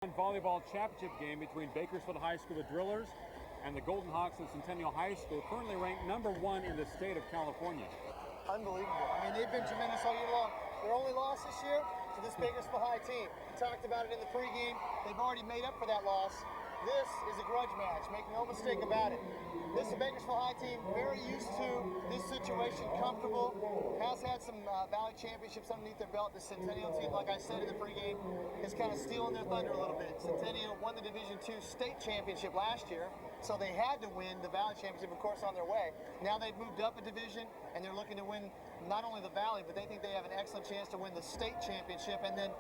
Volleyball championship game between Bakersfield High School, the Drillers, and the Golden Hawks of Centennial High School, currently ranked #1 in the state of California. Unbelievable. I mean, they've been tremendous all year long. Their only loss this year to this Bakersfield High team. We talked about it in the pregame. They've already made up for that loss. This is a grudge match, make no mistake about it. This is a Bakersfield High team, very used to this situation, comfortable, has had some Valley championships underneath their belt. The Centennial team, like I said in the pregame, is kind of stealing their thunder a little bit. Centennial won the Division II state championship last year, so they had to win the Valley championship, of course, on their way. Now they've moved up a division, and they're looking to win not only the Valley, but they think they have an excellent chance to win the state championship. And then,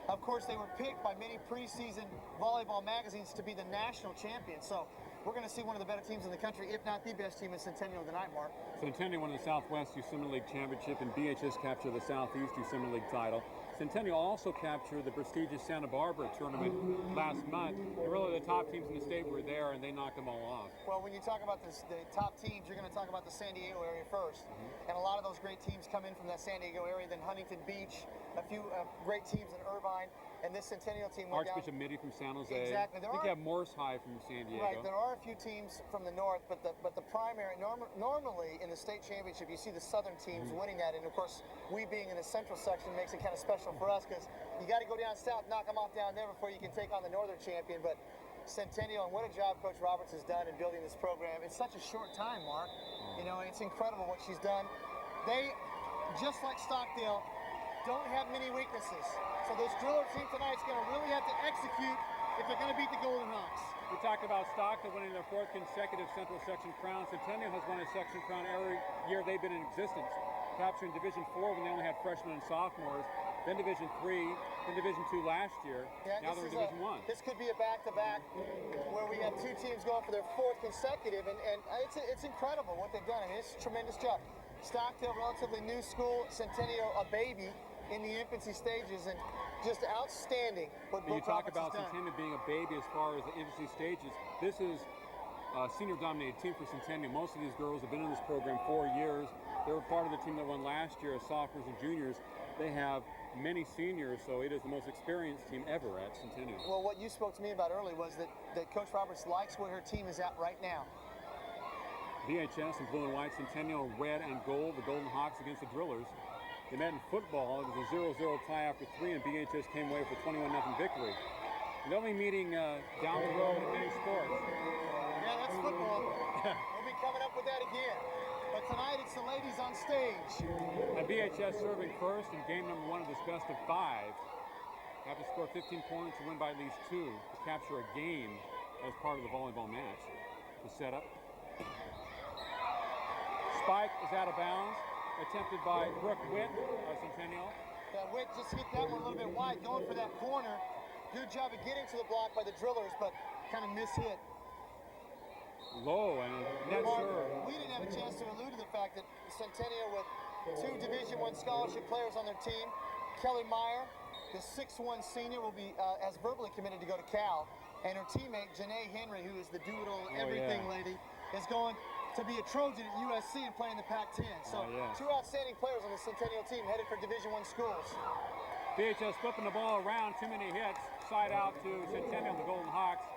of course, they were picked by many preseason volleyball magazines to be the national champion. So we're going to see one of the better teams in the country, if not the best team in Centennial tonight, Mark. Centennial won the Southwest Summer League Championship, and BHS captured the Southeast Summer League title. Centennial also captured the prestigious Santa Barbara tournament last month. And really, the top teams in the state were there, and they knocked them all off. Well, when you talk about the top teams, you're going to talk about the San Diego area first. And a lot of those great teams come in from that San Diego area, then Huntington Beach, a few great teams in Irvine, and this Centennial team went down. Archbishop Mitty from San Jose. Exactly. I think you have Morse High from San Diego. Right. There are a few teams from the north, but the primary normally in the state championship you see the southern teams winning that, and of course we being in the central section makes it kind of special for us because you got to go down south, knock them off down there before you can take on the northern champion. But Centennial, and what a job Coach Roberts has done in building this program. It's such a short time, Mark. You know, it's incredible what she's done. They, just like Stockdale, don't have many weaknesses. So this Driller team tonight is going to really have to execute if they're going to beat the Golden Hawks. We talked about Stockton winning their 4th consecutive Central Section crown. Centennial has won a section crown every year they've been in existence, capturing Division IV when they only had freshmen and sophomores, then Division III, then Division II last year. Yeah, now they're in Division I. This could be a back-to-back where we have two teams going for their 4th consecutive, and it's incredible what they've done. I mean, it's a tremendous job. Stockdale, relatively new school, Centennial, a baby in the infancy stages, and just outstanding what you talk Roberts about Centennial being a baby as far as the infancy stages. This is a senior-dominated team for Centennial. Most of these girls have been in this program 4 years. They were part of the team that won last year as sophomores and juniors. They have many seniors, so it is the most experienced team ever at Centennial. Well, what you spoke to me about earlier was that Coach Roberts likes where her team is at right now. BHS in blue and white, Centennial red and gold, the Golden Hawks against the Drillers. They met in football. It was a 0-0 tie after 3, and BHS came away with a 21-0 victory. They'll be meeting down the road at many sports. Yeah, that's football. We'll be coming up with that again. But tonight it's the ladies on stage. And BHS serving first in game #1 of this best of 5. They have to score 15 points to win by at least 2 to capture a game as part of the volleyball match. The setup. Spike is out of bounds. Attempted by Brooke Witt of Centennial. Yeah, Witt just hit that one a little bit wide, going for that corner. Good job of getting to the block by the Drillers, but kind of mishit. Low and net serve. We didn't have a chance to allude to the fact that Centennial, with 2 Division I scholarship players on their team, Kelly Meyer, the 6'1" senior, will be as verbally committed to go to Cal, and her teammate Janae Henry, who is the do-it-all everything lady, is going to be a Trojan at USC and play in the Pac-10. So 2 outstanding players on the Centennial team headed for Division I schools. BHS flipping the ball around, too many hits. Side out to Centennial, the Golden Hawks.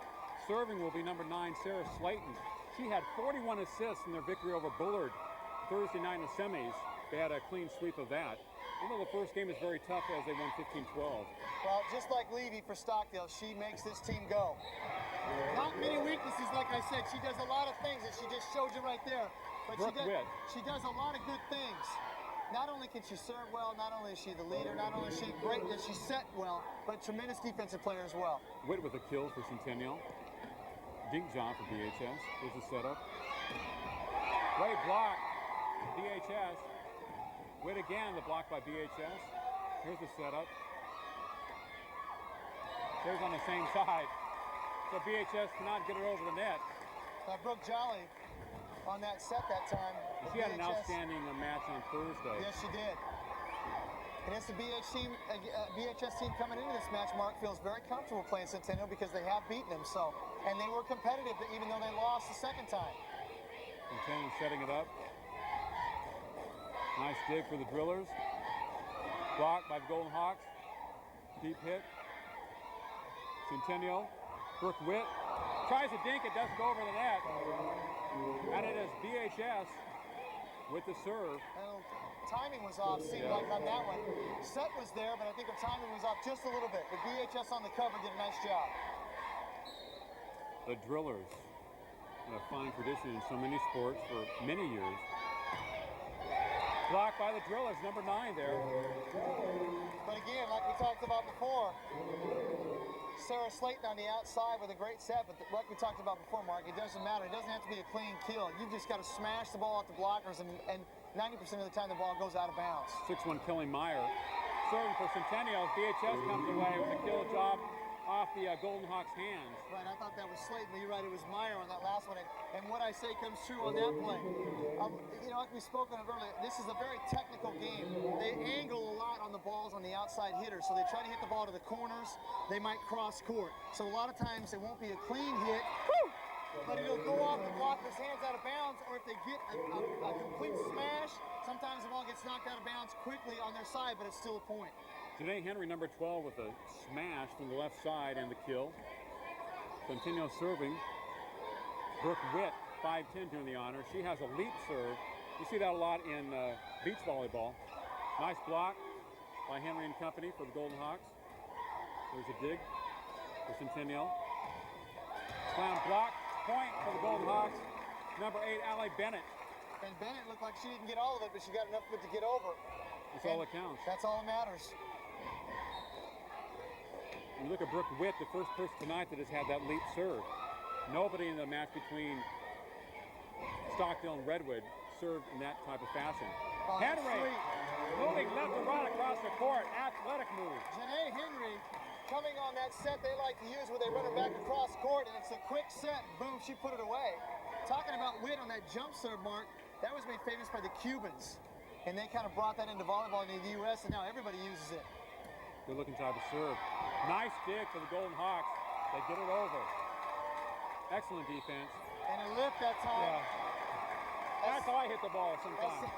Serving will be number 9, Sarah Slayton. She had 41 assists in their victory over Bullard Thursday night in the semis. They had a clean sweep of that. Even though the first game is very tough as they won 15-12. Well, just like Levy for Stockdale, she makes this team go. Not many weaknesses, like I said. She does a lot of things, and she just showed you right there. But she does a lot of good things. Not only can she serve well, not only is she the leader, not only is she great that she set well, but tremendous defensive player as well. Witt with a kill for Centennial. Dink job for BHS. Here's the setup. Great block, BHS. Witt again, the block by BHS. Here's the setup. There's on the same side. So BHS cannot get it over the net. Brooke Jolly on that set that time. She had an outstanding match on Thursday. Yes, she did. And it's the BHS team coming into this match, Mark, feels very comfortable playing Centennial because they have beaten them. So, and they were competitive even though they lost the second time. Centennial setting it up. Nice dig for the Drillers. Blocked by the Golden Hawks. Deep hit. Centennial. Brooke Witt tries to dink it, doesn't go over the net. And it is BHS with the serve. And timing was off, seemed like on that one. Set was there, but I think her timing was off just a little bit. The BHS on the cover did a nice job. The Drillers, a fine tradition in so many sports for many years. Blocked by the Drillers, number 9 there. But again, like we talked about before, Sarah Slayton on the outside with a great set, but like we talked about before, Mark, it doesn't matter. It doesn't have to be a clean kill. You've just got to smash the ball at the blockers, and 90% of the time the ball goes out of bounds. 6-1 Kelly Meyer. Serving for Centennial. BHS comes away with a kill job off the Golden Hawks' hands. Right, I thought that was Slayton, but you're right, it was Meyer on that last one. And what I say comes true on that play. You know, like we spoke of earlier, this is a very technical game. They angle a lot on the balls on the outside hitter, so they try to hit the ball to the corners. They might cross court. So a lot of times it won't be a clean hit, but it'll go off the blocker's hands out of bounds, or if they get a complete smash, sometimes the ball gets knocked out of bounds quickly on their side, but it's still a point. Janae Henry, number 12, with a smash from the left side and the kill. Centennial serving. Brooke Witt, 5'10", doing the honor. She has a leap serve. You see that a lot in beach volleyball. Nice block by Henry and company for the Golden Hawks. There's a dig for Centennial. Slam block, point for the Golden Hawks. Number 8, Allie Bennett. And Bennett looked like she didn't get all of it, but she got enough of it to get over. That's all that counts. That's all that matters. And look at Brooke Witt, the first person tonight that has had that leap serve. Nobody in the match between Stockdale and Redwood served in that type of fashion. Oh, Henry moving left to right across the court. Athletic move. Janae Henry coming on that set they like to use where they run her back across court, and it's a quick set. Boom, she put it away. Talking about Witt on that jump serve, Mark, that was made famous by the Cubans. And they kind of brought that into volleyball in the U.S., and now everybody uses it. Good looking type of serve. Nice dig for the Golden Hawks. They get it over. Excellent defense. And a lift that time. Yeah. That's how I hit the ball sometimes.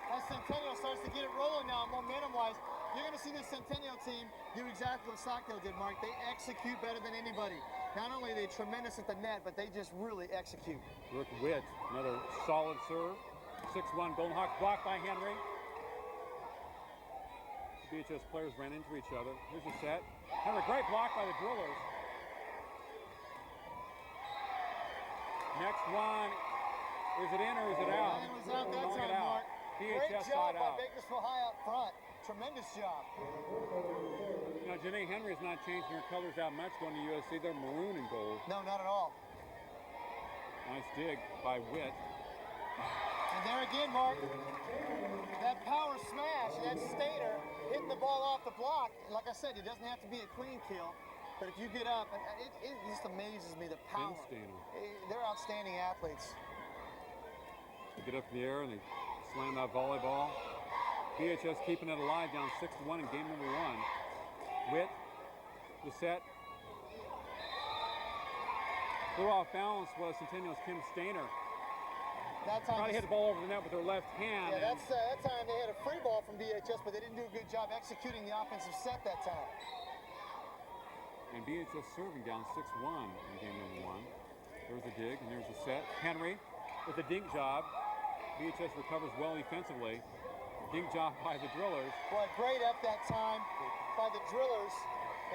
As Centennial starts to get it rolling now, momentum-wise, you're going to see this Centennial team do exactly what Stockdale did, Mark. They execute better than anybody. Not only are they tremendous at the net, but they just really execute. Brooke Witt, another solid serve. 6-1 Golden Hawks blocked by Henry. BHS players ran into each other. Here's a set. Henry, great block by the Drillers. Next one. Is it in or is it out? It was out that time, Mark. BHS Great job side by out. Bakersfield High up front. Tremendous job. You know, Janae Henry is not changing her colors out much going to USC. They're maroon and gold. No, not at all. Nice dig by Witt. And there again, Mark, that power smash, that stater, hitting the ball off the block. And like I said, it doesn't have to be a clean kill, but if you get up, it just amazes me, the power. They're outstanding athletes. They get up in the air and they slam that volleyball. BHS keeping it alive, down 6-1 in game number 1. Witt, the set. A little off balance was Centennial's Kim Stainer. That time trying to hit the ball over the net with her left hand. Yeah, that time they had a free ball from BHS, but they didn't do a good job executing the offensive set that time. And BHS serving down 6-1 in game number 1. There's a dig, and there's a set. Henry with a dink job. BHS recovers well defensively. Dink job by the Drillers. Boy, great up that time by the Drillers.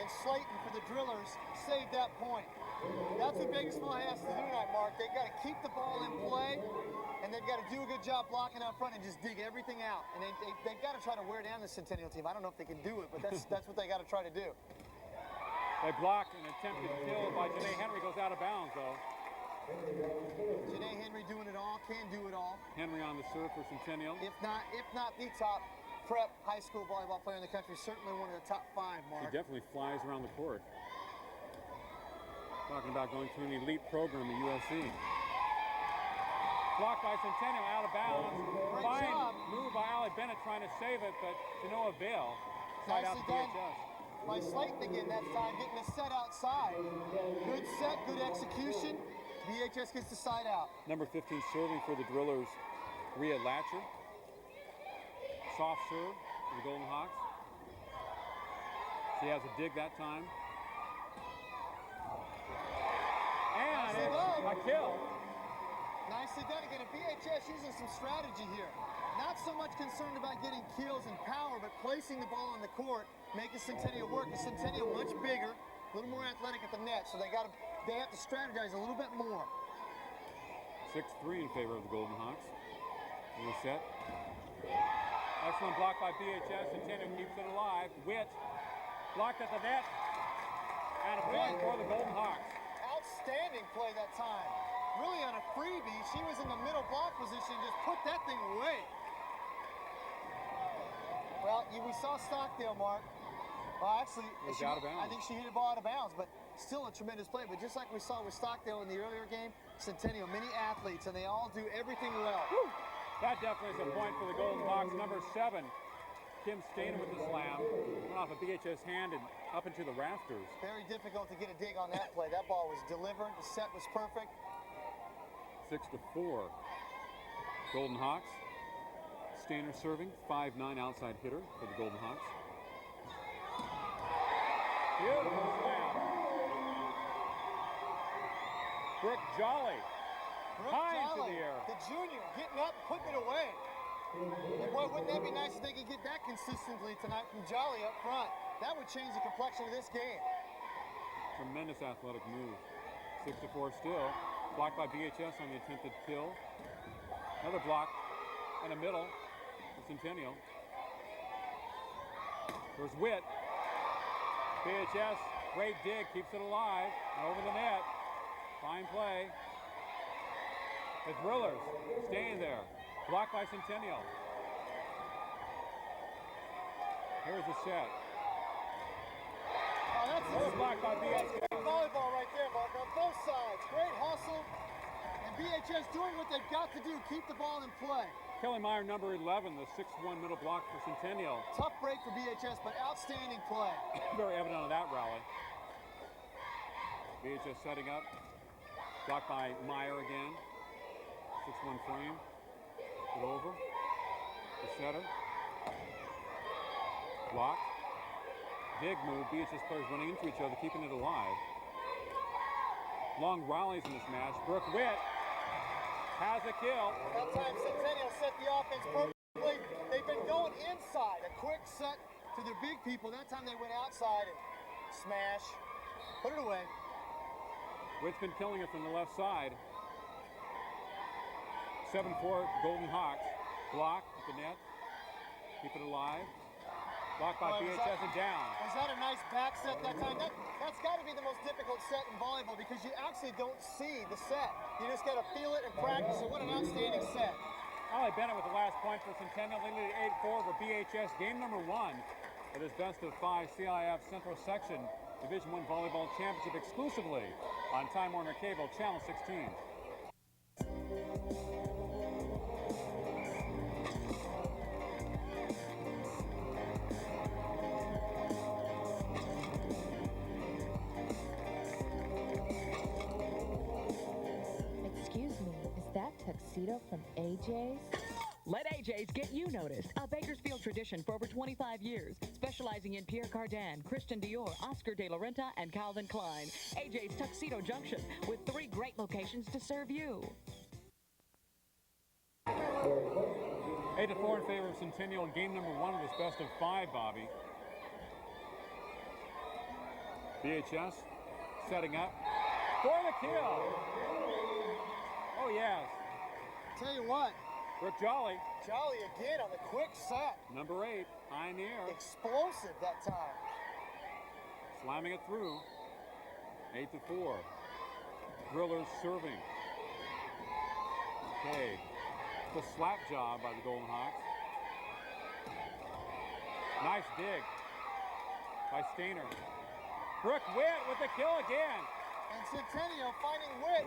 And Slayton for the Drillers saved that point. That's what Bakersfield has to do tonight, Mark. They've got to keep the ball in play, and they've got to do a good job blocking out front and just dig everything out. And they've got to try to wear down the Centennial team. I don't know if they can do it, but that's what they got to try to do. They block an attempted kill by Janae Henry, goes out of bounds, though. Janae Henry doing it all, can do it all. Henry on the serve for Centennial. If not the top prep high school volleyball player in the country, certainly one of the top 5, Mark. He definitely flies around the court. Talking about going to an elite program at USC. Blocked by Centennial, out of bounds. Fine move by Allie Bennett trying to save it, but to no avail. Side out to BHS. By Slayton again that time, getting the set outside. Good set, good execution. BHS gets the side out. Number 15 serving for the Drillers, Rhea Latcher. Soft serve for the Golden Hawks. She has a dig that time. kill. Nicely done again. And BHS using some strategy here. Not so much concerned about getting kills and power, but placing the ball on the court, making Centennial work. And Centennial much bigger, a little more athletic at the net, so they have to strategize a little bit more. 6-3 in favor of the Golden Hawks. In the set. Excellent block by BHS. Centennial keeps it alive. Witt blocked at the net. And a point for the Golden Hawks. Outstanding play that time. Really on a freebie. She was in the middle block position, just put that thing away. Well, we saw Stockdale, Mark. Well, actually, out of bounds. I think she hit the ball out of bounds, but still a tremendous play. But just like we saw with Stockdale in the earlier game, Centennial, many athletes, and they all do everything well. Woo. That definitely is a point for the Golden Hawks. Number 7, Kim Stainer with the slam. Went off a BHS hand and up into the rafters. Very difficult to get a dig on that play. That ball was delivered. The set was perfect. 6-4. Golden Hawks. Stainer serving. 5'9" outside hitter for the Golden Hawks. Beautiful slam. Brooke Jolly. High into the air. The junior getting up, putting it away. And boy, wouldn't that be nice if they could get that consistently tonight from Jolly up front. That would change the complexion of this game. Tremendous athletic move. 6-4 still. Blocked by BHS on the attempted kill. Another block in the middle for Centennial. There's Witt. BHS, great dig, keeps it alive. Over the net. Fine play. The Drillers staying there. Blocked by Centennial. Here's the set. Oh, that's blocked by BHS. Volleyball right there, Mark, on both sides. Great hustle. And BHS doing what they've got to do, keep the ball in play. Kelly Meyer, number 11, the 6'1" middle block for Centennial. Tough break for BHS, but outstanding play. Very evident on that rally. BHS setting up. Blocked by Meyer again. 6'1" frame. Put over. The setter. Block. Dig move. BHS players running into each other, keeping it alive. Long rallies in this match. Brooke Witt has a kill. That time Centennial set the offense perfectly. They've been going inside. A quick set to their big people. That time they went outside and smash. Put it away. Witt's been killing it from the left side. 7-4 Golden Hawks. Block at the net. Keep it alive. Blocked by BHS and down. Was that a nice back set that time? That's got to be the most difficult set in volleyball because you actually don't see the set. You just got to feel it and practice it. What an outstanding set. Allie Bennett with the last point for Centennial. They lead 8-4 over BHS. Game number 1 of this best of 5 CIF Central Section Division I Volleyball Championship exclusively on Time Warner Cable, Channel 16. Tuxedo from AJ's? Let AJ's get you noticed. A Bakersfield tradition for over 25 years, specializing in Pierre Cardin, Christian Dior, Oscar de la Renta, and Calvin Klein. AJ's Tuxedo Junction, with 3 great locations to serve you. 8-4 in favor of Centennial. Game number 1 of this best of 5, Bobby. BHS setting up for the kill. Oh, yes. Tell you what. Brooke Jolly. Jolly again on the quick set. Number 8, high in the air. Explosive that time. Slamming it through. 8-4. Drillers serving. Okay. The slap job by the Golden Hawks. Nice dig by Stainer. Brooke Witt with the kill again. And Centennial finding Witt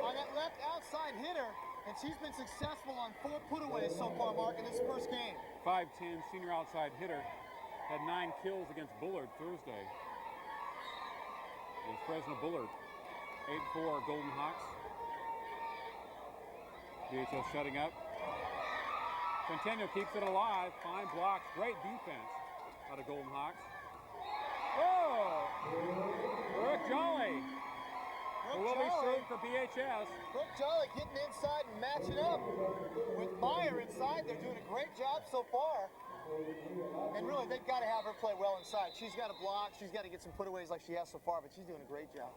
on that left outside hitter. And she's been successful on 4 putaways so far, Mark, in this first game. 5'10", senior outside hitter. Had 9 kills against Bullard Thursday. Against Fresno Bullard. 8-4 Golden Hawks. BHS setting up. Centennial keeps it alive. Fine blocks. Great defense out of Golden Hawks. Oh! Brooke Jolly. Who will be served for BHS. BHS. Brooke Jolly getting inside and matching up with Meyer inside. They're doing a great job so far. And really, they've got to have her play well inside. She's got to block. She's got to get some putaways like she has so far, but she's doing a great job.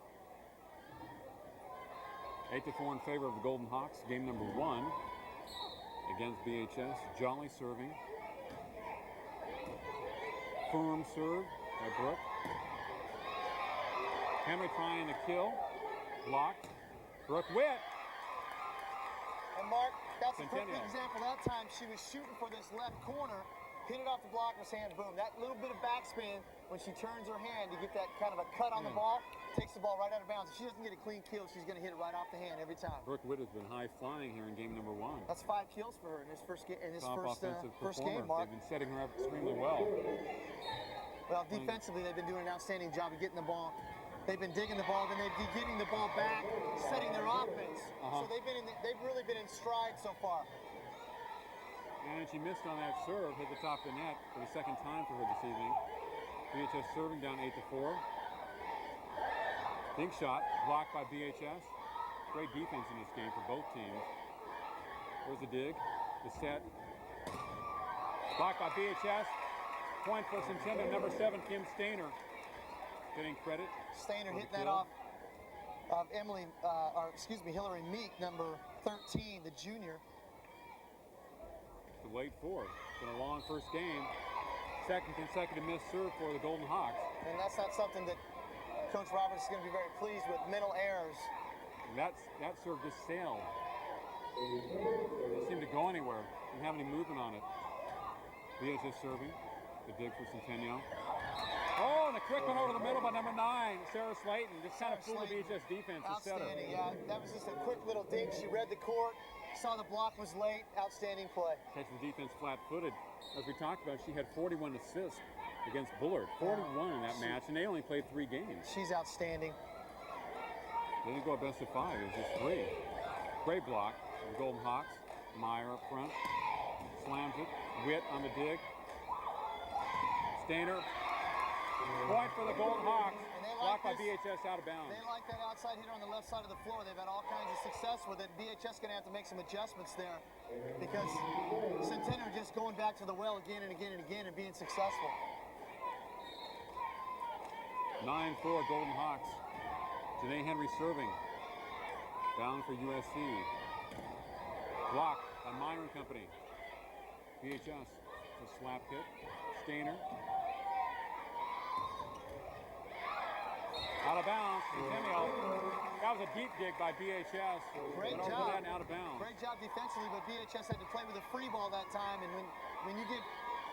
8-4 in favor of the Golden Hawks. Game number 1 against BHS. Jolly serving. Firm serve by Brooke. Henry trying to kill. Blocked. Brooke Witt. And Mark, that's a perfect Centennial. example. That time she was shooting for this left corner, hit it off the blocker's hand, boom. That little bit of backspin when she turns her hand to get that kind of a cut on the ball, takes the ball right out of bounds. If she doesn't get a clean kill, she's going to hit it right off the hand every time. Brooke Witt has been high flying here in game number 1. That's 5 kills for her in this first game. Top offensive First performer. game, Mark. They've been setting her up extremely well. Well, defensively, they've been doing an outstanding job of getting the ball. They've been digging the ball, then they've been getting the ball back, setting their offense. So they've really been in stride so far. And she missed on that serve, hit the top of the net for the second time for her this evening. BHS serving down 8-4. Big shot, blocked by BHS. Great defense in this game for both teams. There's the dig, the set. Blocked by BHS. Point for Centennial, number 7, Kim Stainer. Getting credit. Stainer for the hitting that kill. off of Hillary Meek, number 13, the junior. The late 4. It's been a long first game. Second consecutive missed serve for the Golden Hawks. And that's not something that Coach Roberts is going to be very pleased with. Mental errors. And that serve just sailed. It didn't seem to go anywhere. Didn't have any movement on it. BHS serving. The dig for Centennial. Oh, and a quick one over the middle by number 9, Sarah Slayton. Just kind of fooled the BHS defense. Outstanding, yeah. That was just a quick little dig. She read the court, saw the block was late. Outstanding play. Catch the defense flat-footed. As we talked about, she had 41 assists against Bullard. 41 in that match, and they only played 3 games. She's outstanding. They didn't go a best of 5. It was just 3. Great block for the Golden Hawks. Meyer up front. Slams it. Witt on the dig. Stainer. Point for the Golden Hawks. Blocked by BHS out of bounds. They like that outside hitter on the left side of the floor. They've had all kinds of success with it. BHS going to have to make some adjustments there because Centennial just going back to the well again and again and again and being successful. 9-4 Golden Hawks. Janae Henry serving. Down for USC. Blocked by Meyer and Company. BHS. A slap hit. Stainer. Out of bounds. Centennial. That was a deep dig by BHS. Great Went over job. that and out of bounds. Great job defensively, but BHS had to play with a free ball that time. And when you give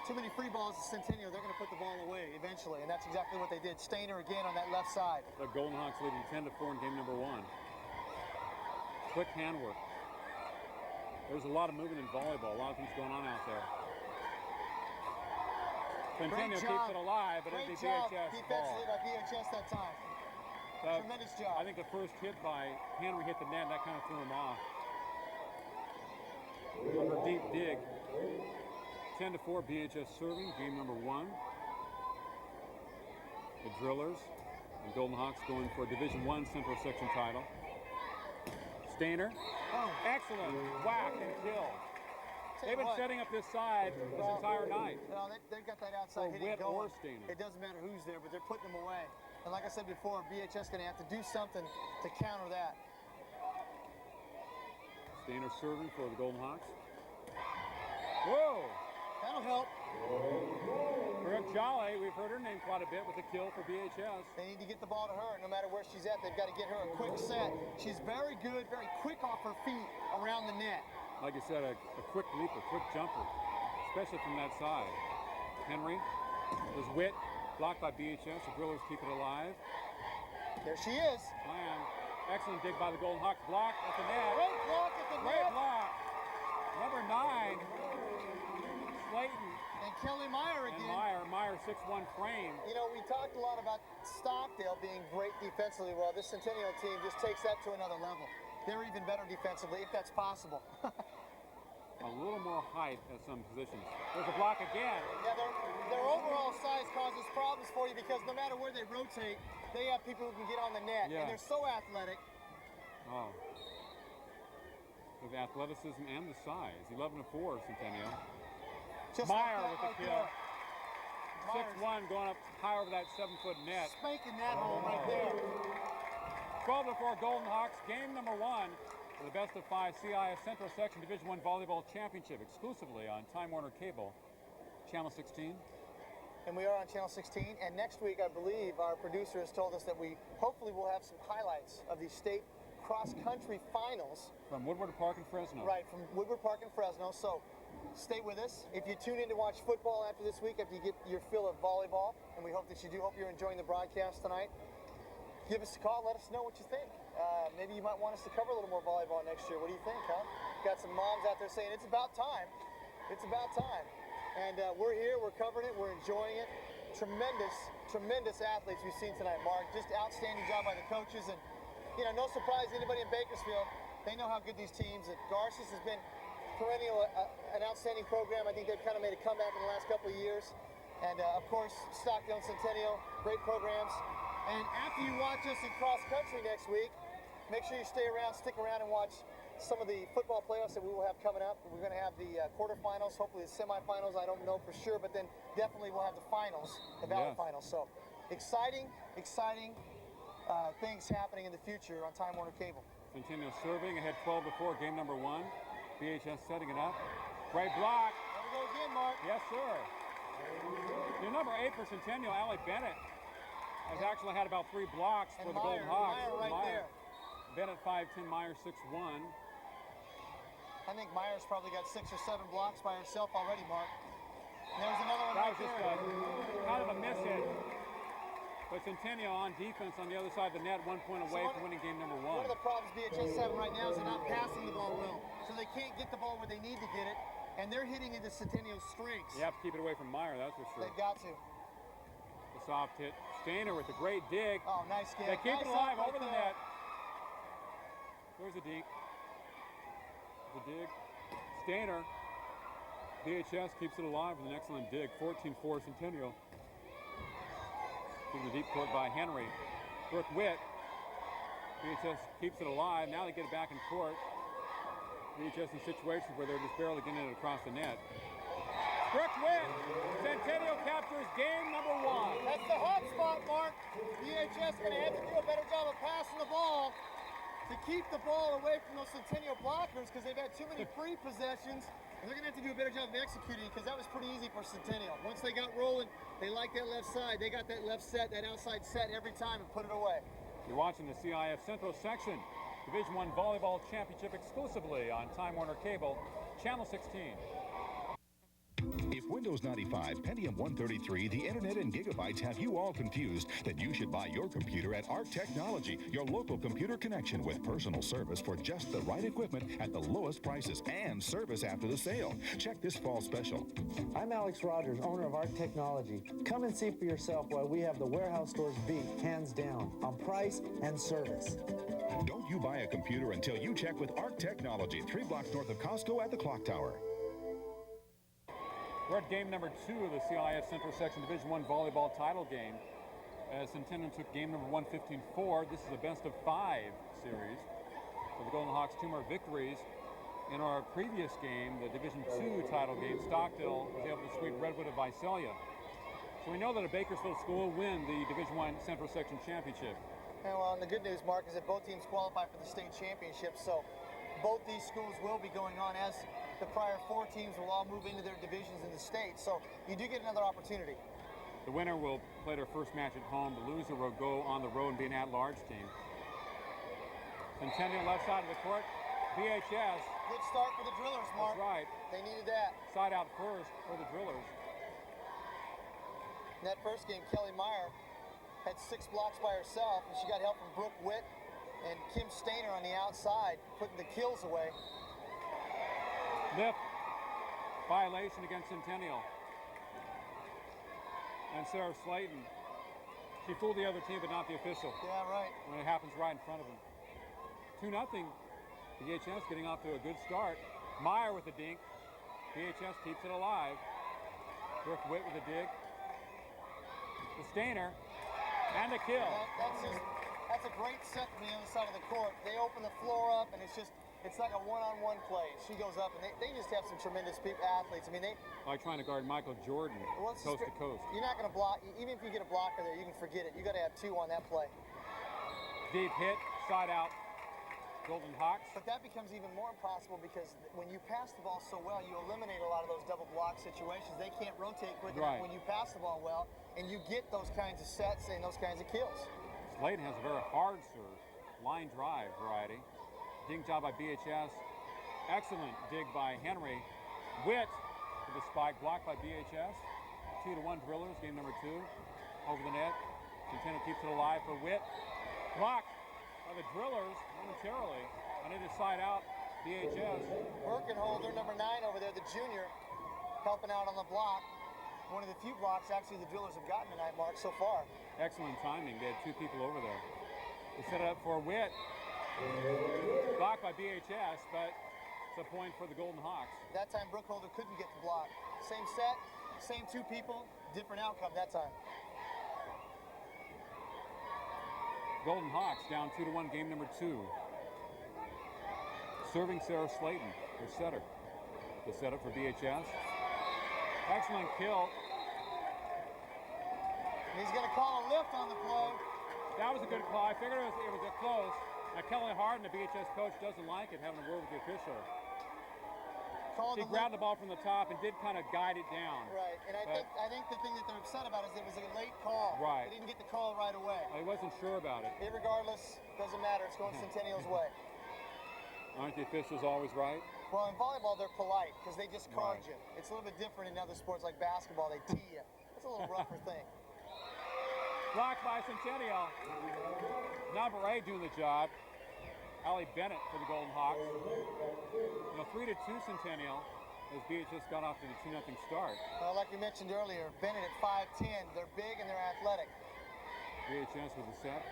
too many free balls to Centennial, they're going to put the ball away eventually. And that's exactly what they did. Stainer again on that left side. The Golden Hawks leading 10-4 in game number 1. Quick handwork. There's a lot of movement in volleyball. A lot of things going on out there. Centennial keeps it alive, but it's the job BHS defensively ball. by BHS that time. Tremendous job. I think the first hit by Henry hit the net, and that kind of threw him off. Under deep dig. 10-4 BHS serving, game number 1. The Drillers and Golden Hawks going for a Division I Central Section title. Stainer. Oh. Excellent. Whack and kill. They've been setting up this side this entire night. No, they've got that outside hitting Witt going. or Stainer. It doesn't matter who's there, but they're putting them away. And like I said before, BHS going to have to do something to counter that. Stainer serving for the Golden Hawks. Whoa! That'll help. Brooke Jolly, we've heard her name quite a bit with the kill for BHS. They need to get the ball to her no matter where she's at. They've got to get her a quick set. She's very good, very quick off her feet around the net. Like you said, a quick leaper, quick jumper, especially from that side. Henry was Witt, blocked by BHS. The Drillers keep it alive. There she is. Plan. Excellent dig by the Golden Hawks. Block at the net. Great block at the Great net. block. Number 9, Slayton. And Kelly Meyer And again. Meyer 6'1" frame. You know, we talked a lot about Stockdale being great defensively. Well, this Centennial team just takes that to another level. They're even better defensively, if that's possible. A little more height at some positions. There's a block again. Yeah, their overall size causes problems for you because no matter where they rotate, they have people who can get on the net. Yeah. And they're so athletic. Oh. With the athleticism and the size. 11-4 Centennial. Just Meyer like with that the right kill. there. 6-1 going up high over that 7-foot net. Spanking that hole right there. 12-4 Golden Hawks. Game number 1 for the best of 5 CIF Central Section Division I Volleyball Championship exclusively on Time Warner Cable, Channel 16. And we are on Channel 16. And next week, I believe, our producer has told us that we hopefully will have some highlights of the state cross-country finals. From Woodward Park in Fresno. Right, from Woodward Park in Fresno. So stay with us. If you tune in to watch football after this week, after you get your fill of volleyball, and we hope that you do, hope you're enjoying the broadcast tonight, give us a call. Let us know what you think. Maybe you might want us to cover a little more volleyball next year. What do you think, huh? Got some moms out there saying it's about time. It's about time. And we're here, we're covering it, we're enjoying it. Tremendous athletes we've seen tonight, Mark. Just outstanding job by the coaches. And, you know, no surprise to anybody in Bakersfield. They know how good these teams. And Garces has been perennial, an outstanding program. I think they've kind of made a comeback in the last couple of years. And, of course, Stockdale and Centennial, great programs. And after you watch us in cross country next week, make sure you stick around and watch some of the football playoffs that we will have coming up. We're going to have the quarterfinals, hopefully the semifinals. I don't know for sure, but then definitely we'll have the finals, the ballot finals. So exciting things happening in the future on Time Warner Cable. Centennial serving ahead 12-4, game number 1. BHS setting it up. Great block. There we go again, Mark. Yes, sir. Your number 8 for Centennial, Allie Bennett, has actually had about 3 blocks for the Golden Hawks. Meyer right there. Bennett 5'10", Meyer 6'1". I think Meyer's probably got 6 or 7 blocks by herself already, Mark. And there was another one That right was just there. kind of a miss hit. But Centennial on defense on the other side of the net, 1 point away from winning game number 1. One of the problems BHS is having right now is they're not passing the ball well. So they can't get the ball where they need to get it. And they're hitting into Centennial's strengths. You have to keep it away from Meyer, that's for sure. They've got to. The soft hit. Stainer with a great dig. Oh, nice game. They keep nice it alive right over the there. net. There's a deke. The dig. Stainer. BHS keeps it alive with an excellent dig. 14-4 Centennial. Given the deep court by Henry. Brooke Witt. BHS keeps it alive. Now they get it back in court. BHS in situations where they're just barely getting it across the net. Brooke Witt. Centennial captures game number 1. That's the hot spot, Mark. BHS going to have to do a better job of passing the ball to keep the ball away from those Centennial blockers because they've had too many free possessions. And they're going to have to do a better job of executing because that was pretty easy for Centennial. Once they got rolling, they liked that left side. They got that left set, that outside set every time and put it away. You're watching the CIF Central Section Division I Volleyball Championship exclusively on Time Warner Cable, Channel 16. If Windows 95, Pentium 133, the internet and gigabytes have you all confused, then you should buy your computer at Arc Technology, your local computer connection with personal service for just the right equipment at the lowest prices and service after the sale. Check this fall special. I'm Alex Rogers, owner of Arc Technology. Come and see for yourself why we have the warehouse stores beat, hands down, on price and service. Don't you buy a computer until you check with Arc Technology, 3 blocks north of Costco at the Clock Tower. We're at game number 2 of the CIF Central Section Division I Volleyball title game. As Centennial took game number 1, 15-4. This is a best of 5 series. For the Golden Hawks, 2 more victories. In our previous game, the Division II title game, Stockdale was able to sweep Redwood of Visalia. So we know that a Bakersfield school will win the Division I Central Section Championship. And well, and the good news, Mark, is that both teams qualify for the state championship. So both these schools will be going on, as the prior 4 teams will all move into their divisions in the state. So you do get another opportunity. The winner will play their first match at home. The loser will go on the road and be an at-large team. Centennial left side of the court. BHS. Good start for the Drillers, Mark. That's right. They needed that. Side out first for the Drillers. In that first game, Kelly Meyer had 6 blocks by herself, and she got help from Brooke Witt and Kim Stainer on the outside, putting the kills away. Lip violation against Centennial. And Sarah Slayton. She fooled the other team, but not the official. Yeah, right. When it happens right in front of them. 2-0. BHS getting off to a good start. Meyer with the dink. BHS keeps it alive. Brooke Witt with a dig. The Stainer. And a kill. That's a great set from the other side of the court. They open the floor up, and it's like a one-on-one play. She goes up, and they just have some tremendous athletes. I mean, Like trying to guard Michael Jordan coast to coast. You're not going to block. Even if you get a blocker there, you can forget it. You got to have 2 on that play. Deep hit, side out, Golden Hawks. But that becomes even more impossible because when you pass the ball so well, you eliminate a lot of those double block situations. They can't rotate quick enough when you pass the ball well, and you get those kinds of sets and those kinds of kills. Slayton has a very hard serve, line drive variety. Dig job by BHS. Excellent dig by Henry. Witt with the spike, blocked by BHS. 2-1 Drillers, game number 2. Over the net. Centennial keeps it alive for Witt. Blocked by the Drillers momentarily. On either side out, BHS. Birkenholder, number 9 over there, the junior, helping out on the block. One of the few blocks actually the Drillers have gotten tonight, Mark, so far. Excellent timing. They had 2 people over there. They set it up for Witt. Blocked by BHS, but it's a point for the Golden Hawks. That time, Birkenholder couldn't get the block. Same set, same 2 people, different outcome that time. Golden Hawks down 2-1, game number 2. Serving Sarah Slayton, her setter. The setup for BHS. Excellent kill. He's going to call a lift on the play. That was a good call. I figured it was a close. Now Kelly Harden, the BHS coach, doesn't like it, having a word with the official. He grabbed the ball from the top and did kind of guide it down. Right, and I think the thing that they're upset about is it was a late call. Right. They didn't get the call right away. I wasn't sure about it. Regardless, doesn't matter. It's going Centennial's way. Aren't the officials always right? Well, in volleyball, they're polite because they just card you. It's a little bit different in other sports like basketball. They tee you. It's a little rougher thing. Blocked by Centennial. Number 8 doing the job. Allie Bennett for the Golden Hawks. 3-2 Centennial as BHS got off to the 2-0 start. Well, like we mentioned earlier, Bennett at 5'10". They're big and they're athletic. BHS with the set.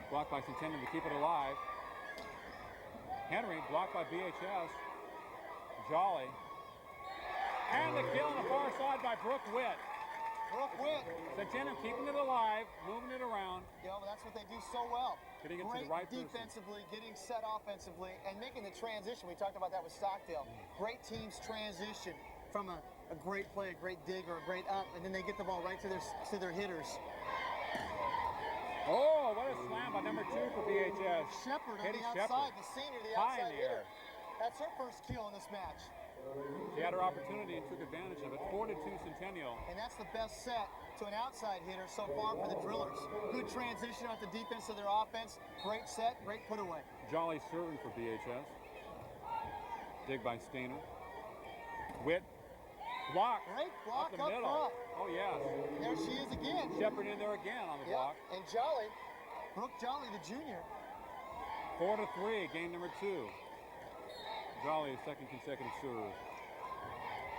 Blocked by Centennial to keep it alive. Henry blocked by BHS. Jolly. And the kill on the far side by Brooke Witt. Brooke Witt. Centennial keeping it alive, moving it around. Yeah, but that's what they do so well. Getting it Great to the right defensively, getting set offensively, and making the transition. We talked about that with Stockdale. Great teams transition from a great play, a great dig, or a great up, and then they get the ball right to their hitters. Oh, what a slam by number 2 for BHS. Shepard on Katie the outside, Shepard. the senior, the High outside in the hitter. air. That's her first kill in this match. She had her opportunity and took advantage of it. 4-2 Centennial. And that's the best set to an outside hitter so far for the Drillers. Good transition off the defense of their offense. Great set, great put away. Jolly serving for BHS. Dig by Stainer. Witt. Block. Great block up the up middle. front. Oh, yes. There she is again. Shepard in there again on the block. And Jolly, Brooke Jolly, the junior. 4-3, game number 2. Jolly, second consecutive serve.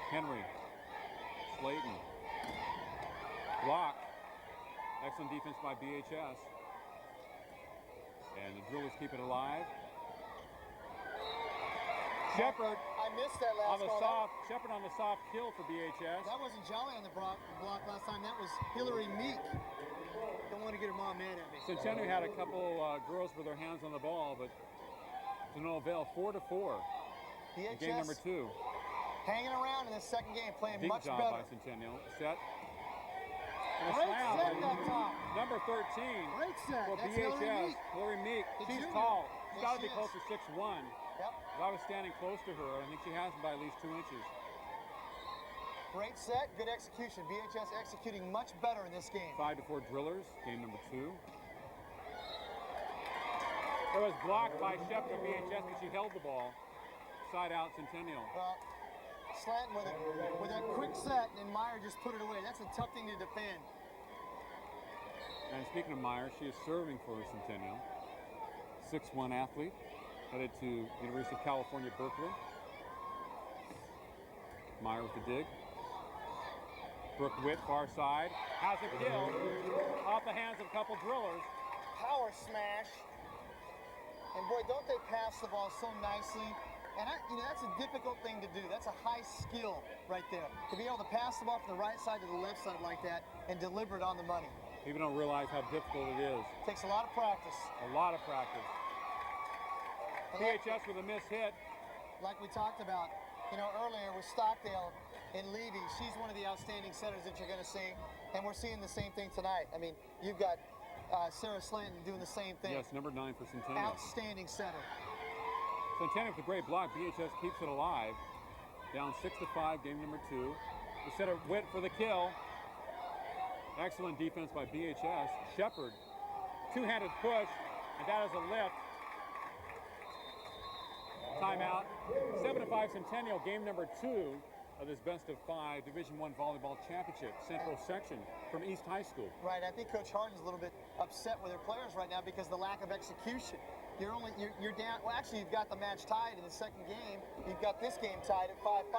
Henry. Slayton. Block. Excellent defense by BHS. And the Drillers keep it alive. Shepard I missed that last on the call. Shepard on the soft kill for BHS. That wasn't Jolly on the block last time. That was Hillary Meek. Don't want to get her mom mad at me. Centennial had a couple girls with their hands on the ball, but to no avail. 4-4. BHS Game number 2. hanging around in the second game, playing Big much job better. by Centennial. Set. And a Great slam set by that time. number 13 Great set. for That's BHS. Hillary Meek. Hillary Meek. The She's junior. tall. She's Yes, got to she be close is. to 6'1". Yep. If I was standing close to her, I think she has by at least 2 inches. Great set, good execution. BHS executing much better in this game. 5-4 Drillers, game number 2. It was blocked by Shepard of BHS, but she held the ball. Side out Centennial. Slanton with a quick set, and Meyer just put it away. That's a tough thing to defend. And speaking of Meyer, she is serving for Centennial. 6'1" athlete, headed to University of California, Berkeley. Meyer with the dig. Brooke Witt, far side, has a kill off the hands of a couple Drillers. Power smash. And boy, don't they pass the ball so nicely. And that's a difficult thing to do. That's a high skill right there. To be able to pass the ball from the right side to the left side like that and deliver it on the money. People don't realize how difficult it is. Takes a lot of practice. A lot of practice. And like- BHS with a missed hit. Like we talked about, earlier with Stockdale and Levy. She's one of the outstanding setters that you're going to see, and we're seeing the same thing tonight. I mean, you've got Sarah Slayton doing the same thing. Yes, number 9 for Centennial. Outstanding setter. Centennial with a great block. BHS keeps it alive. Down 6-5, game number 2. The setter Witt for the kill. Excellent defense by BHS. Shepard, two-handed push, and that is a lift. Timeout. 7-5 Centennial, game number 2 of this best of 5 Division I volleyball championship, Central section from East High School. Right, I think Coach Harden's a little bit upset with her players right now because of the lack of execution. You're down. Well, actually, you've got the match tied in the second game. You've got this game tied at 5-5,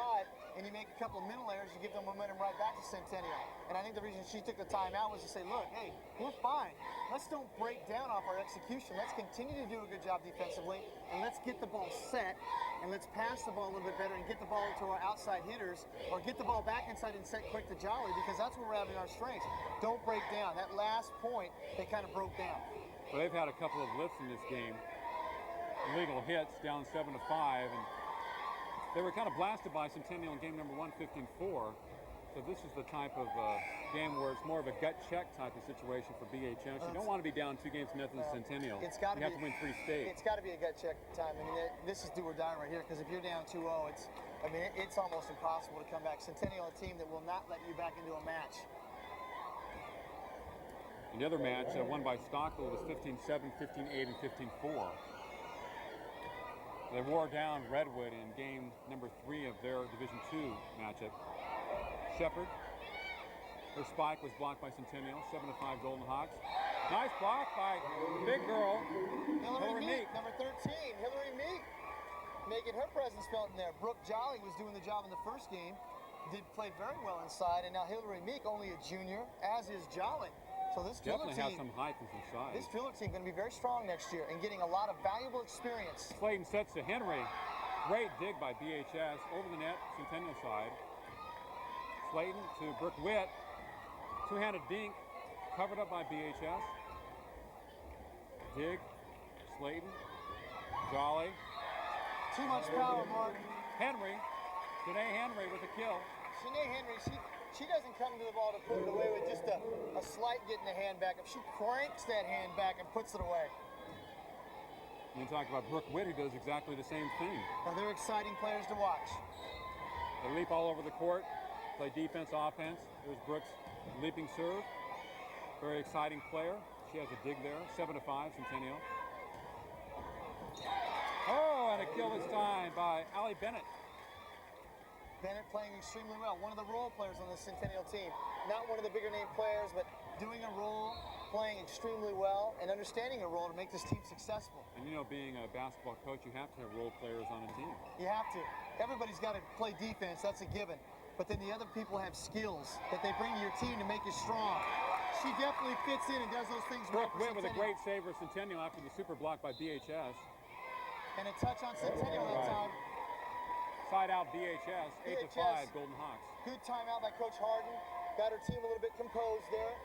and you make a couple of mental errors. You give them momentum right back to Centennial. And I think the reason she took the timeout was to say, look, hey, we're fine. Let's don't break down off our execution. Let's continue to do a good job defensively, and let's get the ball set, and let's pass the ball a little bit better and get the ball to our outside hitters, or get the ball back inside and set quick to Jolly, because that's where we're having our strengths. Don't break down. That last point, they kind of broke down. Well, they've had a couple of lifts in this game. Illegal hits, down 7-5, and they were kind of blasted by Centennial in game number 1, 15-4. So this is the type of game where it's more of a gut check type of situation for BHS. You don't want to be down 2-0 to Centennial. It's got to you have to win 3 states. It's got to be a gut check time. I mean, this is do or die right here, because if you're down 2-0, it's almost impossible to come back. Centennial, a team that will not let you back into a match. And the other match won by Stockdale was 15-7, 15-8, and 15-4. They wore down Redwood in game number 3 of their Division II matchup. Shepard, her spike was blocked by Centennial, 7-5 Golden Hawks. Nice block by the big girl, Hillary Meek, number 13, Hillary Meek, making her presence felt in there. Brooke Jolly was doing the job in the first game, played very well inside, and now Hillary Meek, only a junior, as is Jolly. So this definitely Filler has team, some height and some size. This Filler team going to be very strong next year and getting a lot of valuable experience. Slayton sets to Henry. Great dig by BHS over the net, Centennial side. Slayton to Brooke Witt. Two-handed dink, covered up by BHS. Dig, Slayton, Jolly. Too much power, Mark. Henry, Janae Henry with a kill. Janae Henry, she doesn't come to the ball to put it away with just a slight getting the hand back. If she cranks that hand back and puts it away. You talk about Brooke Witt, who does exactly the same thing. Now they're exciting players to watch. They leap all over the court, play defense, offense. There's Brooks' leaping serve. Very exciting player. She has a dig there, 7-5 Centennial. Oh, and a kill this time by Allie Bennett. Bennett playing extremely well. One of the role players on the Centennial team. Not one of the bigger name players, but doing a role, playing extremely well, and understanding a role to make this team successful. And being a basketball coach, you have to have role players on a team. You have to. Everybody's got to play defense, that's a given. But then the other people have skills that they bring to your team to make you strong. She definitely fits in and does those things well. Brooke Witt with a great save for Centennial after the super block by BHS. And a touch on Centennial that time. Side out BHS, 8-5 Golden Hawks. Good timeout by Coach Harden. Got her team a little bit composed there.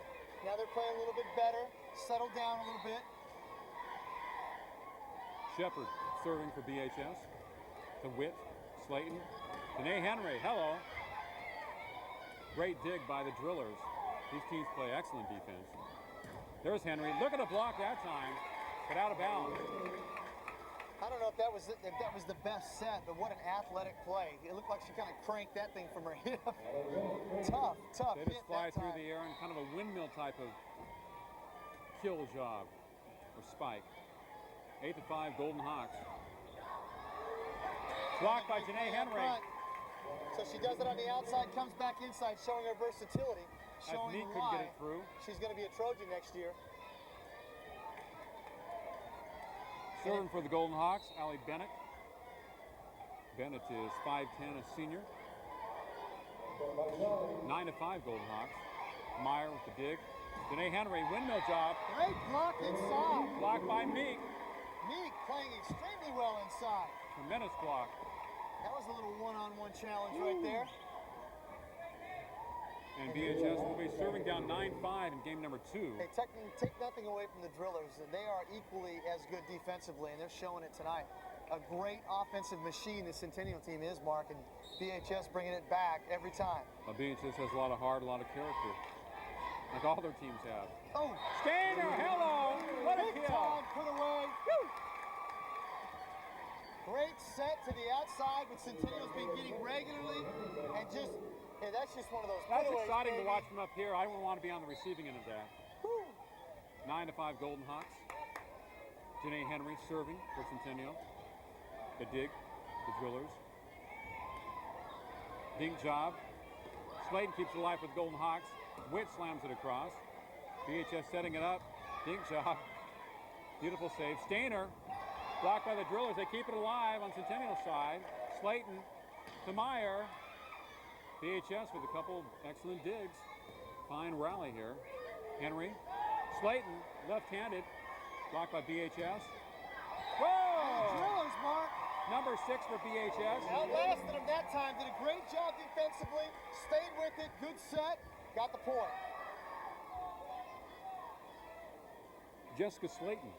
Now they're playing a little bit better. Settled down a little bit. Shepard serving for BHS. To Witt, Slayton. Janae Henry, hello. Great dig by the Drillers. These teams play excellent defense. There's Henry. Look at the block that time, but out of bounds. I don't know if that was the best set, but what an athletic play. It looked like she kind of cranked that thing from her hip. Tough They hit just fly that through time. the air in kind of a windmill type of kill job or spike. 8-5 Golden Hawks. Blocked by Janae Henry. So she does it on the outside, comes back inside, showing her versatility, showing Meek couldn't why get it through. she's going to be a Trojan next year. Serving for the Golden Hawks, Allie Bennett. Bennett is 5'10", a senior. 9-5 Golden Hawks. Meyer with the dig. Janae Henry, windmill job. Great block inside. Blocked by Meek. Meek playing extremely well inside. Tremendous block. That was a little one-on-one challenge right there. And BHS will be serving down 9-5 in game number 2. Hey, take nothing away from the Drillers. They are equally as good defensively, and they're showing it tonight. A great offensive machine the Centennial team is, Mark, and BHS bringing it back every time. BHS has a lot of heart, a lot of character, like all their teams have. Oh, Stainer, hello! What a big kill! time, put away. Woo! Great set to the outside, but Centennial's been getting regularly, and just, hey, that's just one of those That's putaways, exciting baby. to watch from up here. I wouldn't want to be on the receiving end of that. Woo! 9-5 Golden Hawks. Janae Henry serving for Centennial. The dig, the Drillers. Dink job. Slayton keeps it alive with Golden Hawks. Witt slams it across. BHS setting it up. Dink job. Beautiful save. Stainer blocked by the Drillers. They keep it alive on Centennial side. Slayton to Meyer. BHS with a couple excellent digs. Fine rally here. Henry. Slayton left-handed. Blocked by BHS. Whoa! Drillers, Mark. Number 6 for BHS. Outlasted him that time. Did a great job defensively. Stayed with it. Good set. Got the point. Jessica Slayton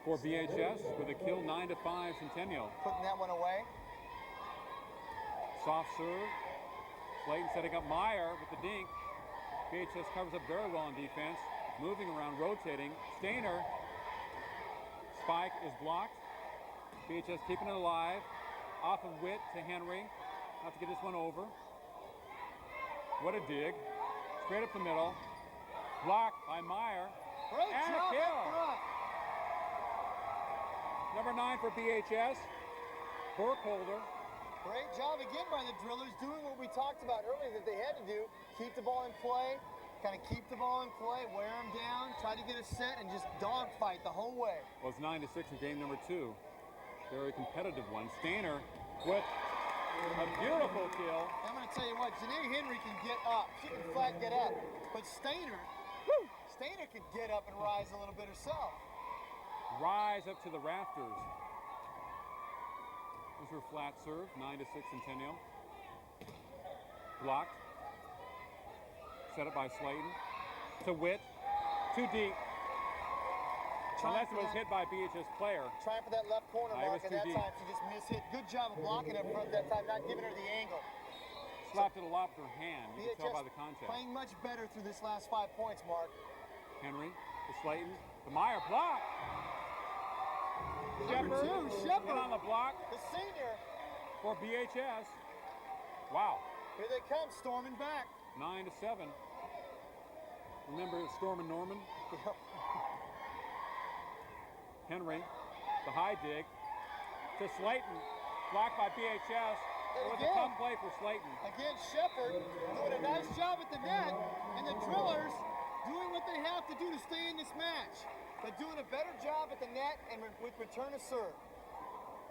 for BHS with a kill. 9-5 Centennial. Putting that one away. Soft serve. Slayton setting up Meyer with the dink. BHS covers up very well on defense. Moving around, rotating. Stainer. Spike is blocked. BHS keeping it alive. Off of Witt to Henry. Have to get this one over. What a dig. Straight up the middle. Blocked by Meyer. Great And a job kill. up front. Number 9 for BHS. Burkholder. Great job again by the Drillers, doing what we talked about earlier that they had to do. Keep the ball in play. Kind of keep the ball in play, wear them down, try to get a set, and just dogfight the whole way. Well, it's 9-6 in game number 2. Very competitive one. Stainer with a beautiful kill. I'm going to tell you what, Janae Henry can get up. She can flat get up. But Stainer can get up and rise a little bit herself. Rise up to the rafters. This is her flat serve. 9-6 Centennial. Blocked. Set up by Slayton. To Witt. Too deep. Unless it was hit by a BHS player. Trying for that left corner, It Mark, was and too that deep. time she just mishit. Good job of blocking up front that time, not giving her the angle. Slapped it a lot with her hand. You can tell by the contact. Playing much better through this last 5 points, Mark. Henry to Slayton. To Meyer. Block. Number 2, Shepard. In on the block The senior. for BHS. Wow. Here they come, storming back. 9-7. Remember Storm and Norman? Henry, the high dig to Slayton, blocked by BHS. It was a Again. tough play for Slayton. Again, Shepard doing a nice job at the net, and the Drillers doing what they have to do to stay in this match, but doing a better job at the net and with return of serve.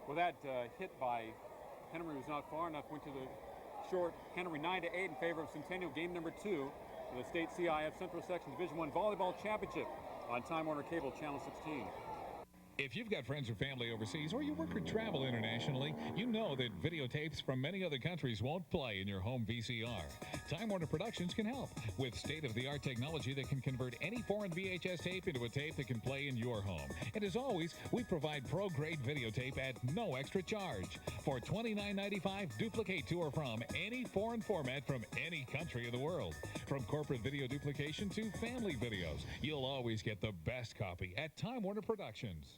Well, that hit by Henry was not far enough, went to the short. Henry 9-8 in favor of Centennial, game number 2 of the State CIF Central Section Division I Volleyball Championship on Time Warner Cable Channel 16. If you've got friends or family overseas, or you work or travel internationally, you know that videotapes from many other countries won't play in your home VCR. Time Warner Productions can help with state-of-the-art technology that can convert any foreign VHS tape into a tape that can play in your home. And as always, we provide pro-grade videotape at no extra charge. For $29.95, duplicate to or from any foreign format from any country of the world. From corporate video duplication to family videos, you'll always get the best copy at Time Warner Productions.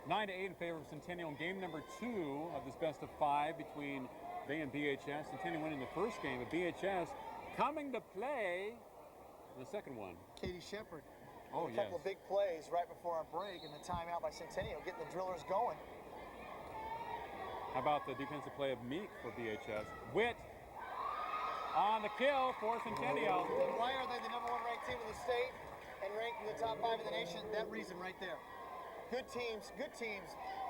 9-8 in favor of Centennial in game number 2 of this best of 5 between Bay and BHS. Centennial winning the first game, but BHS coming to play in the second one. Katie Shepard. Oh, A couple of big plays right before our break, and the timeout by Centennial, getting the Drillers going. How about the defensive play of Meek for BHS? Witt on the kill for Centennial. And why are they the #1 ranked team in the state and ranked in the top 5 in the nation? That reason right there. Good teams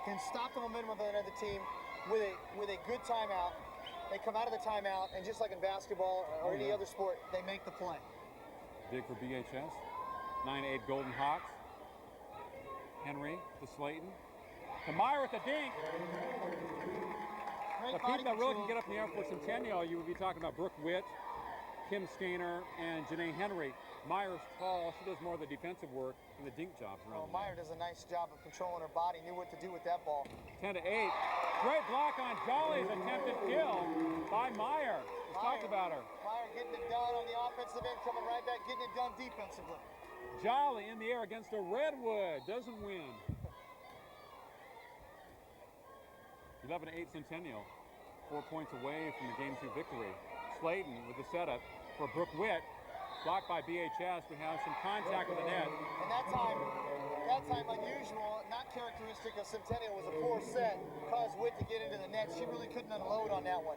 can stop the momentum of another team with a good timeout. They come out of the timeout, and just like in basketball or any other sport, they make the play. Big for BHS. 9-8 Golden Hawks. Henry to Slayton. To Meyer with the dink. Great The body people that really can control. get up in the air for Centennial, you would be talking about Brooke Witt, Kim Stainer, and Janae Henry. Meyer's tall. She does more of the defensive work and the dink jobs around. Meyer does a nice job of controlling her body. Knew what to do with that ball. 10 to 8. Great block on Jolly's attempted kill by Meyer. We talked about her. Meyer getting it done on the offensive end, coming right back, getting it done defensively. Jolly in the air against a Redwood. Doesn't win. 11-8 Centennial. 4 points away from the Game 2 victory. Slayton with the setup for Brooke Witt. Blocked by BHS. We have some contact with the net. And that time unusual, not characteristic of Centennial, was a poor set. Caused Witt to get into the net. She really couldn't unload on that one.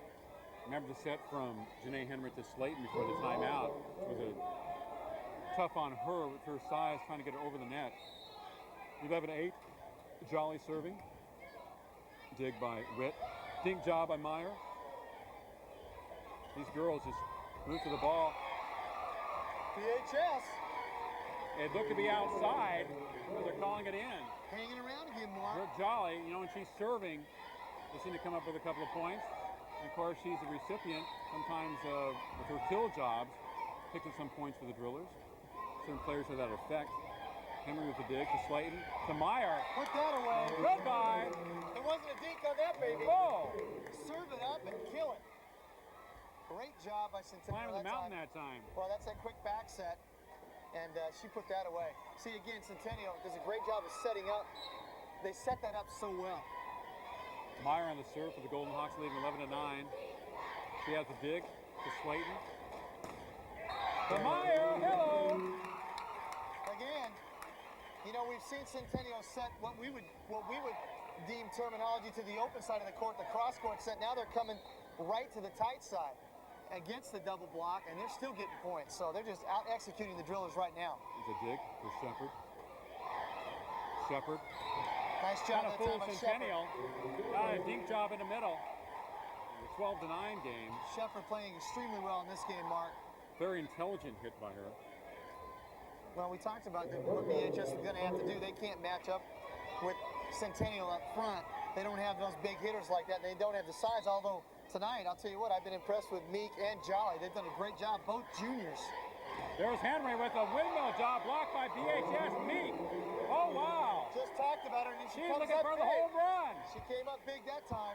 Remember the set from Janae Henry to Slayton before the timeout. It was tough on her with her size, trying to get it over the net. 11-8. Jolly serving. Dig by Witt. Dink job by Meyer. These girls just move to the ball. BHS. It looked to be outside, but they're calling it in. Hanging around again, Mark. Brooke Jolly, you know, when she's serving, they seem to come up with a couple of points. And of course, she's a recipient sometimes with her kill jobs, picking some points for the drillers. Certain players have that effect. Henry with the dig to Slayton, to Meyer. Put that away. Goodbye. There wasn't a dink on that, baby. Whoa. Serve it up and kill it. Great job by Centennial. Climbing the mountain that time. Well, that's that quick back set, and she put that away. See, again, Centennial does a great job of setting up. They set that up so well. Meyer on the serve for the Golden Hawks, leading 11-9. She has the dig to Slayton. To Meyer, hello. Again, you know, we've seen Centennial set what we would deem terminology to the open side of the court, the cross court set. Now they're coming right to the tight side against the double block, and they're still getting points. So they're just out executing the drillers right now. There's a dig for Shepard. Shepard. Nice job Kind of that full time by Centennial. Shepard. Got a dink job in the middle. The 12-9 game. Shepard playing extremely well in this game, Mark. Very intelligent hit by her. Well, we talked about what BHS is going to have to do. They can't match up with Centennial up front. They don't have those big hitters like that. They don't have the size, although tonight, I'll tell you what, I've been impressed with Meek and Jolly. They've done a great job, both juniors. There's Henry with a windmill job blocked by BHS. Meek. Oh, wow. Just talked about her, and she She's comes looking up for the big. home run. She came up big that time.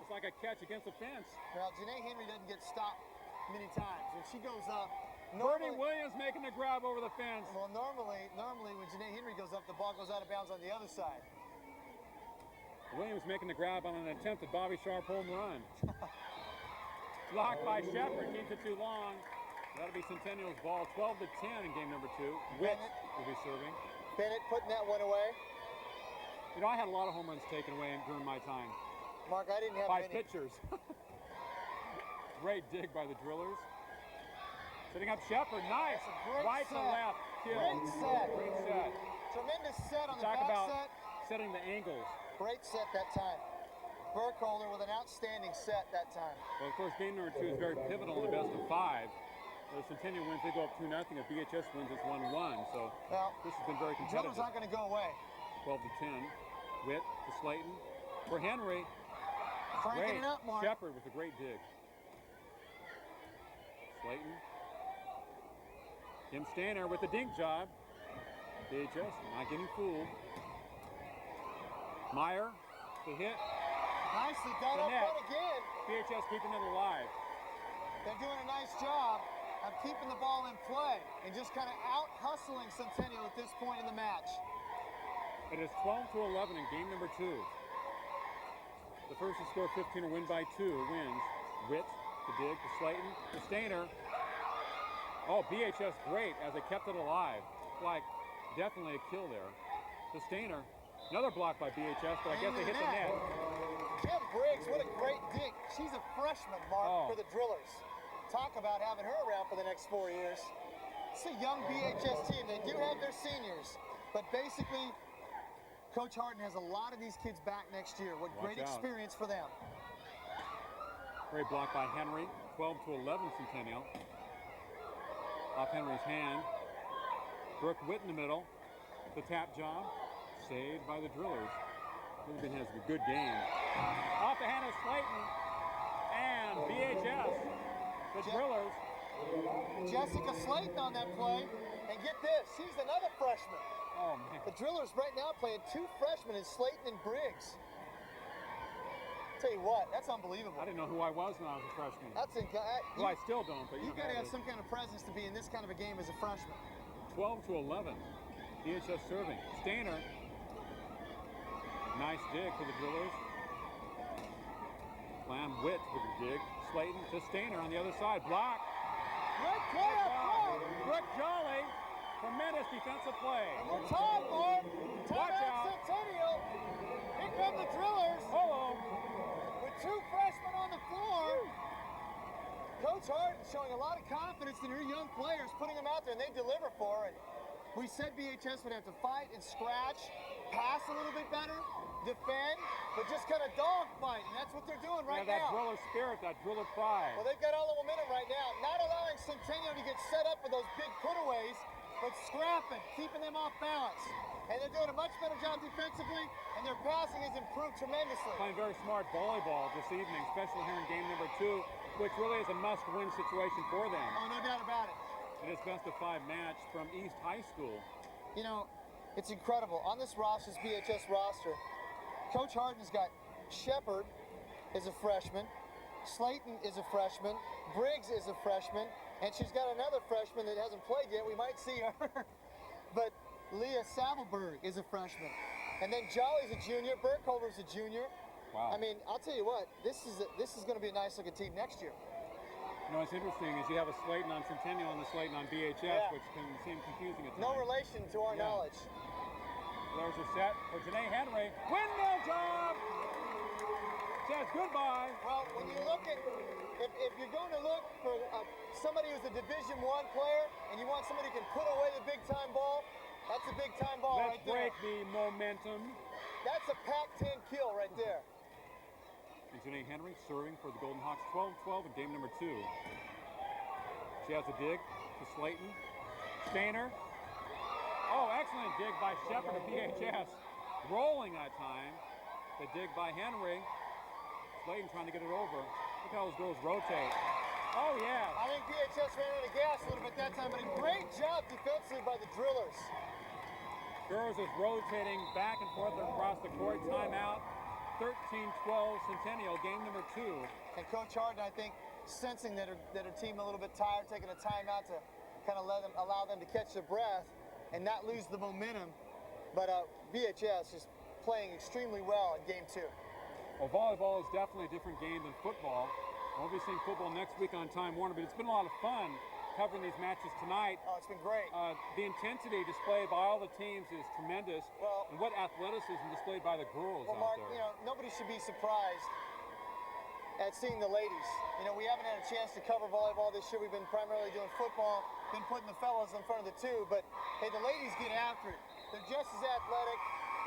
It's like a catch against the fence. Now, Janae Henry doesn't get stopped many times. When she goes up, Bernie Williams making the grab over the fence. well, normally when Janae Henry goes up, the ball goes out of bounds on the other side. Williams making the grab on an attempted Bobby Sharp home run. Blocked by Shepard, keeps it too long. That'll be Centennial's ball, 12-10 in game number 2. Witt will be serving. Bennett putting that one away. You know, I had a lot of home runs taken away during my time. Mark, I didn't have By many. pitchers. Great dig by the drillers. Setting up Shepard, nice. Great Right to set. left, kill. Great set. Great set. Tremendous set on the Talk back about set. setting the angles. Great set that time. Burkholder with an outstanding set that time. Well, of course, game number 2 is very pivotal in the best of 5. The Centennial wins, they go up 2-0. If BHS wins, it's 1-1. So Well, this has been very drillers competitive. aren't going to go away. 12-10. Witt to Slayton. For Henry. Cranking Great. it up, Mark. Shepard with a great dig. Slayton. Kim Stainer with the dink job. BHS not getting fooled. Meyer, the hit. Nicely done The up net. front again. BHS keeping it alive. They're doing a nice job of keeping the ball in play and just kind of out-hustling Centennial at this point in the match. It is 12-11 in game number 2. The first to score 15 or win by 2 wins. Witt, the dig to Slayton, to Stainer. Oh, BHS great as they kept it alive. Like, definitely a kill there. To Stainer. Another block by BHS, but I guess they hit the net. Kim Briggs, what a great dig. She's a freshman, Mark, for the drillers. Talk about having her around for the next 4 years. It's a young BHS team. They do have their seniors, but basically, Coach Harden has a lot of these kids back next year. What Watch great out. experience for them. Great block by Henry. 12-11 Centennial. Off Henry's hand. Brooke Witt in the middle. The tap job. Saved by the drillers. Ruben has a good game. Off the hand of Slayton and BHS, the Drillers. Jessica Slayton on that play. And get this, she's another freshman. Oh, man. The Drillers right now playing two freshmen in Slayton and Briggs. Tell you what, that's unbelievable. I didn't know who I was when I was a freshman. That's Well, I still don't, but you know, got to have some kind of presence to be in this kind of a game as a freshman. 12-11. BHS serving. Stainer. Nice dig for the Drillers. Lamb Witt with the dig. Slayton to Stainer on the other side. Block. Good play up front. Brooke Jolly. Tremendous defensive play. And we're tied, Mark. Watch Timeout out. Centennial. Here come the Drillers. Hello. With two freshmen on the floor. Coach Harden showing a lot of confidence in her young players, putting them out there, and they deliver for her. And we said BHS would have to fight and scratch, pass a little bit better, defend, but just kind of dogfight, and that's what they're doing right that now. Driller spirit, that Driller pride. Well, they've got all the momentum right now, not allowing Centennial to get set up for those big putaways, but scrapping, keeping them off balance. And they're doing a much better job defensively, and their passing has improved tremendously. Playing very smart volleyball this evening, especially here in game number 2, which really is a must-win situation for them. Oh, no doubt about it. In this best-of-5 match from East High School. You know, it's incredible. On this roster, this BHS roster, Coach Harden's got Shepard is a freshman, Slayton is a freshman, Briggs is a freshman, and she's got another freshman that hasn't played yet. We might see her. But Leah Savelberg is a freshman. And then Jolly's a junior, Burkholder's a junior. Wow. I mean, I'll tell you what, this is going to be a nice-looking team next year. You know, what's interesting is you have a Slayton on Centennial and a Slayton on BHS, which can seem confusing at times. No relation to our knowledge. There's a set for Janae Henry. Windmill job! Says goodbye. Well, when you look at, if you're going to look for somebody who's a Division I player and you want somebody who can put away the big-time ball, that's a big-time ball right there. Let's break the momentum. That's a Pac-10 kill right there. And Janae Henry serving for the Golden Hawks 12-12 in game number 2. She has a dig to Slayton. Stainer. Oh, excellent dig by Shepard of BHS. Rolling that time. The dig by Henry. Slayton trying to get it over. Look how those girls rotate. Oh, yeah. I think BHS ran out of gas a little bit that time, but a great job defensively by the Drillers. Girls is rotating back and forth across the court. Timeout. 13-12 Centennial, game number 2. And Coach Harden, I think, sensing that her team a little bit tired, taking a timeout to kind of allow them to catch their breath and not lose the momentum. But BHS is playing extremely well in game 2. Well, volleyball is definitely a different game than football. We'll be seeing football next week on Time Warner, but it's been a lot of fun covering these matches tonight. Oh, it's been great. The intensity displayed by all the teams is tremendous. Well, and what athleticism displayed by the girls well, out Mark, there. you know, nobody should be surprised at seeing the ladies. You know, we haven't had a chance to cover volleyball this year. We've been primarily doing football, been putting the fellas in front of the two, but hey, the ladies get after it. They're just as athletic.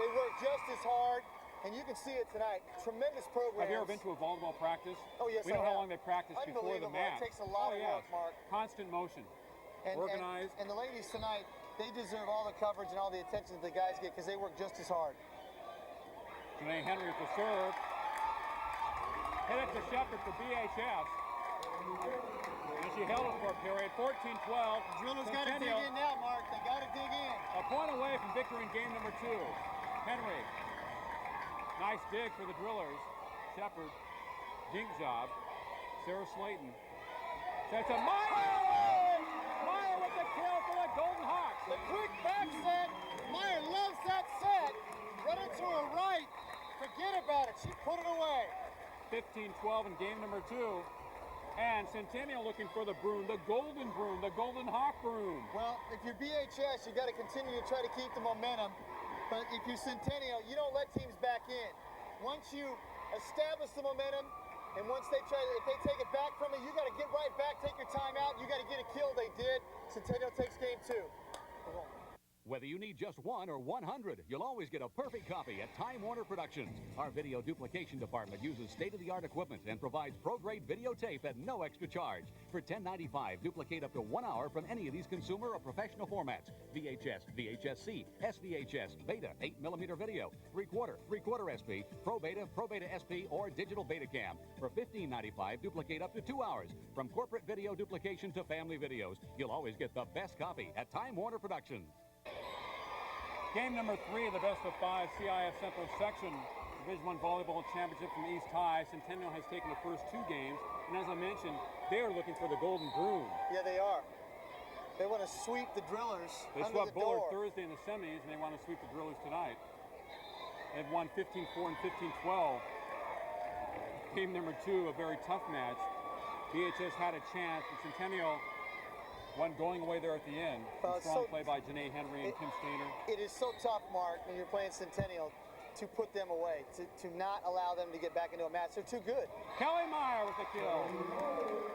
They work just as hard. And you can see it tonight. Tremendous program. Have you ever been to a volleyball practice? Oh, yes, We know I how have. long they practice before the match. It takes a lot of work, Mark. Constant motion. Organized. And the ladies tonight, they deserve all the coverage and all the attention that the guys get because they work just as hard. Janae Henry with the serve. Hit it to Shepard for BHS. And she held it for a period. 14-12. Drillers got to dig in now, Mark. They got to dig in. A point away from victory in game number 2. Henry. Nice dig for the Drillers. Shepard. Dink job. Sarah Slayton. That's a Meyer! Meyer with the kill for the Golden Hawks. The quick back set. Meyer loves that set. Run it to her right. Forget about it. She put it away. 15-12 in game number 2. And Centennial looking for the broom, the Golden Broom, the Golden Hawk Broom. Well, if you're BHS, you got to continue to try to keep the momentum. But if you're Centennial, you don't let teams back in. Once you establish the momentum, and once if they take it back from you, you got to get right back, take your time out. You got to get a kill. They did. Centennial takes game 2. Whether you need just 1 or 100, you'll always get a perfect copy at Time Warner Productions. Our video duplication department uses state-of-the-art equipment and provides pro-grade videotape at no extra charge. For $10.95, duplicate up to 1 hour from any of these consumer or professional formats: VHS, VHS-C, SVHS, Beta, 8mm video, 3/4 SP, Pro Beta SP, or Digital Betacam. For $15.95, duplicate up to 2 hours. From corporate video duplication to family videos, you'll always get the best copy at Time Warner Productions. Game number 3 of the best of 5 CIF Central Section Division I Volleyball Championship from East High. Centennial has taken the first 2 games, and as I mentioned, they are looking for the Golden Broom. Yeah, they are. They want to sweep the Drillers They under swept the Bullard door. Thursday in the semis, and they want to sweep the Drillers tonight. They've won 15-4 and 15-12. Game number 2, a very tough match. BHS had a chance, and Centennial one going away there at the end. Strong play by Janae Henry and Kim Stainer. It is so tough, Mark, when you're playing Centennial, to put them away, to not allow them to get back into a match. They're too good. Kelly Meyer with the kill.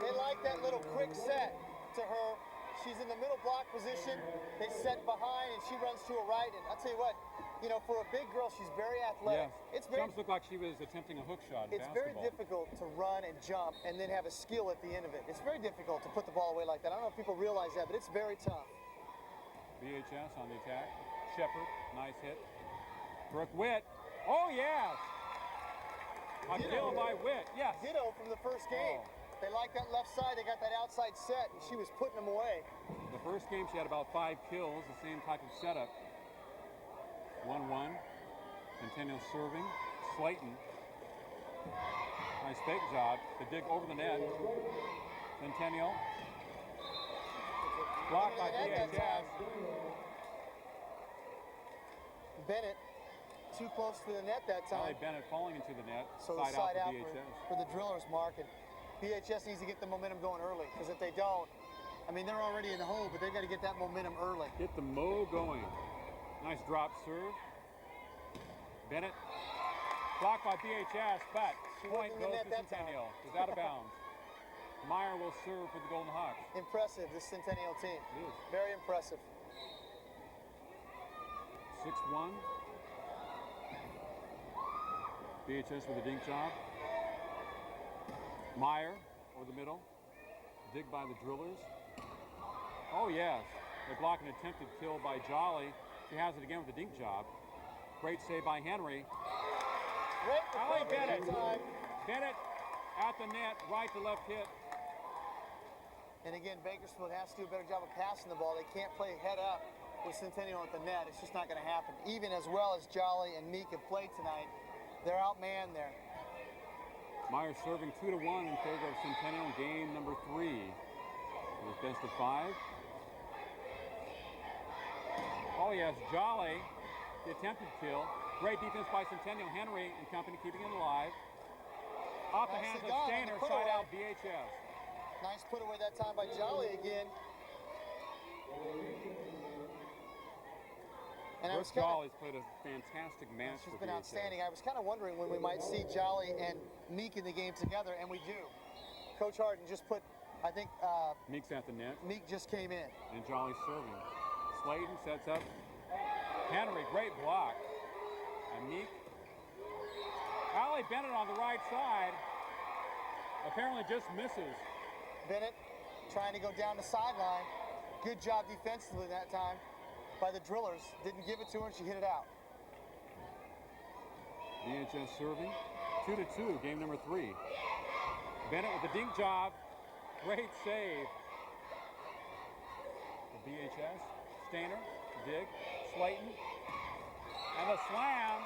They like that little quick set to her. She's in the middle block position. They set behind, and she runs to her right. And I'll tell you what, you know, for a big girl, she's very athletic. Yes. It's very, Jumps looked like she was attempting a hook shot in it's basketball. very difficult to run and jump and then have a skill at the end of it. It's very difficult to put the ball away like that. I don't know if people realize that, but it's very tough. BHS on the attack. Shepard, nice hit. Brooke Witt. Oh, yes. A kill by Witt. Yes. Ditto from the first game. Oh. They like that left side. They got that outside set, and she was putting them away. The first game she had about 5 kills, the same type of setup. 1-1. Centennial serving. Slayton. Nice fake job. The dig over the net. Centennial. Blocked by BHS. Bennett too close to the net that time. Bennett falling into the net. So the side out for for, BHS. for the Drillers, Mark. And BHS needs to get the momentum going early, because if they don't, I mean, they're already in the hole, but they've got to get that momentum early. Get the mo going. Nice drop serve. Bennett. Blocked by BHS, but point goes to Centennial. Is out of bounds. Meyer will serve for the Golden Hawks. Impressive, this Centennial team. It is. Very impressive. 6-1. BHS with a dink job. Meyer over the middle. Dig by the Drillers. Oh, yes. They block an attempted kill by Jolly. She has it again with a dink job. Great save by Henry. Ali Bennett. Bennett at the net, right to left hit. And again, Bakersfield has to do a better job of passing the ball. They can't play head up with Centennial at the net. It's just not going to happen. Even as well as Jolly and Meek have played tonight, they're outmanned there. Meyer serving 2-1 in favor of Centennial in game number 3. It was best of 5. Oh yes, Jolly, the attempted kill. Great defense by Centennial. Henry and company keeping it alive. Off the hands of Stainer, side out BHS. Nice put away that time by Jolly again. And Brooke Jolly's played a fantastic match She's for been BHS. outstanding. I was kind of wondering when we might see Jolly and Meek in the game together, and we do. Coach Harden just put, I think, Meek's at the net. Meek just came in. And Jolly serving. Slayton sets up. Henry, great block. And Meek. Ali Bennett on the right side. Apparently just misses. Bennett trying to go down the sideline. Good job defensively that time by the Drillers. Didn't give it to her, and she hit it out. BHS serving. 2-2, game number 3. Bennett with the dink job. Great save. For BHS. Stainer, dig, Slayton, and the slam,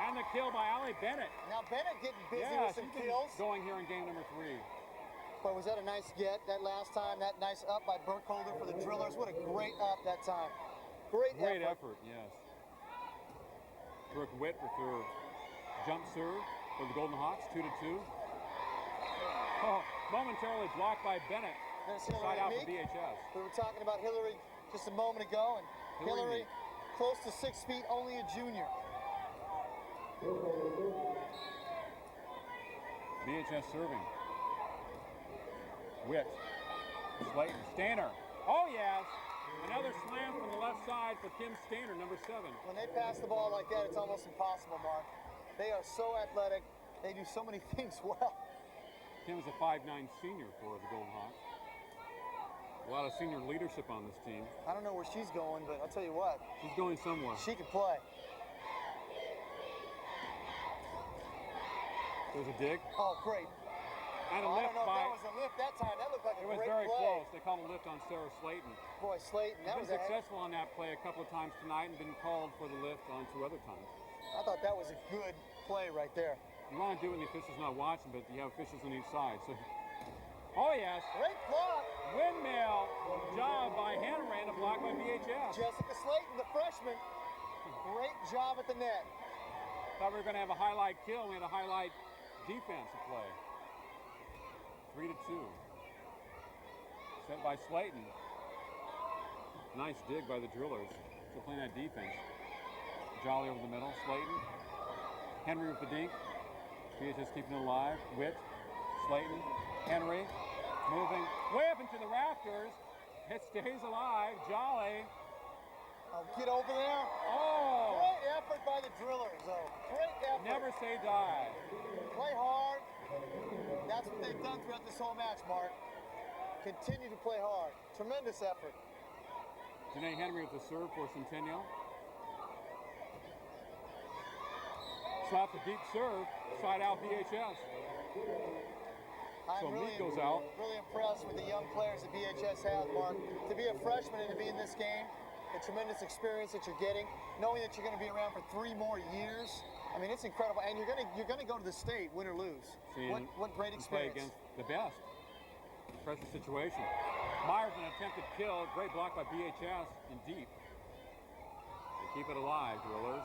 and the kill by Ali Bennett. Now Bennett getting busy with some she's kills. Going here in game number 3. Boy, was that a nice get that last time? That nice up by Burkholder for the Drillers. What a great up that time. Great effort, yes. Brooke Witt with her jump serve for the Golden Hawks, 2-2. Oh, momentarily blocked by Bennett. Side out for BHS. We were talking about Hillary just a moment ago, and Hillary close to 6 feet, only a junior. BHS serving. Witt. Slayton. Stainer. Oh, yes. Another slam from the left side for Kim Stainer, number 7. When they pass the ball like that, it's almost impossible, Mark. They are so athletic. They do so many things well. Kim is a 5'9" senior for the Golden Hawks. A lot of senior leadership on this team. I don't know where she's going, but I'll tell you what. She's going somewhere. She can play. There's a dig. Oh, great. And a I lift don't know by... if that was a lift that time. That looked like a It was great very play. close. They called a lift on Sarah Slayton. Boy, Slayton, that Been was successful on that play a couple of times tonight and been called for the lift on 2 other times. I thought that was a good play right there. You want to do it when the official's not watching, but you have officials on each side. So, oh yes, Great block. windmill job by Henry and a block by BHS. Jessica Slayton, the freshman. Great job at the net. Thought we were going to have a highlight kill. We had a highlight defensive play. 3-2. Set by Slayton. Nice dig by the Drillers. Still playing that defense. Jolly over the middle. Slayton. Henry with the dink. BHS keeping it alive. Witt. Slayton. Henry. Moving way up into the rafters. It stays alive. Jolly. Oh, get over there. Oh! Great effort by the Drillers, though. Great effort. Never say die. Play hard. That's what they've done throughout this whole match, Mark. Continue to play hard. Tremendous effort. Janae Henry with the serve for Centennial. Slaps a deep serve. Side out BHS. I'm So really, Meek goes out. really impressed with the young players that BHS has, Mark. To be a freshman and to be in this game, the tremendous experience that you're getting, knowing that you're going to be around for 3 more years. I mean, it's incredible. And you're going to go to the state, win or lose. What great Play experience. against the best. Pressure situation. Myers an attempted kill. Great block by BHS in deep. They keep it alive, Drillers.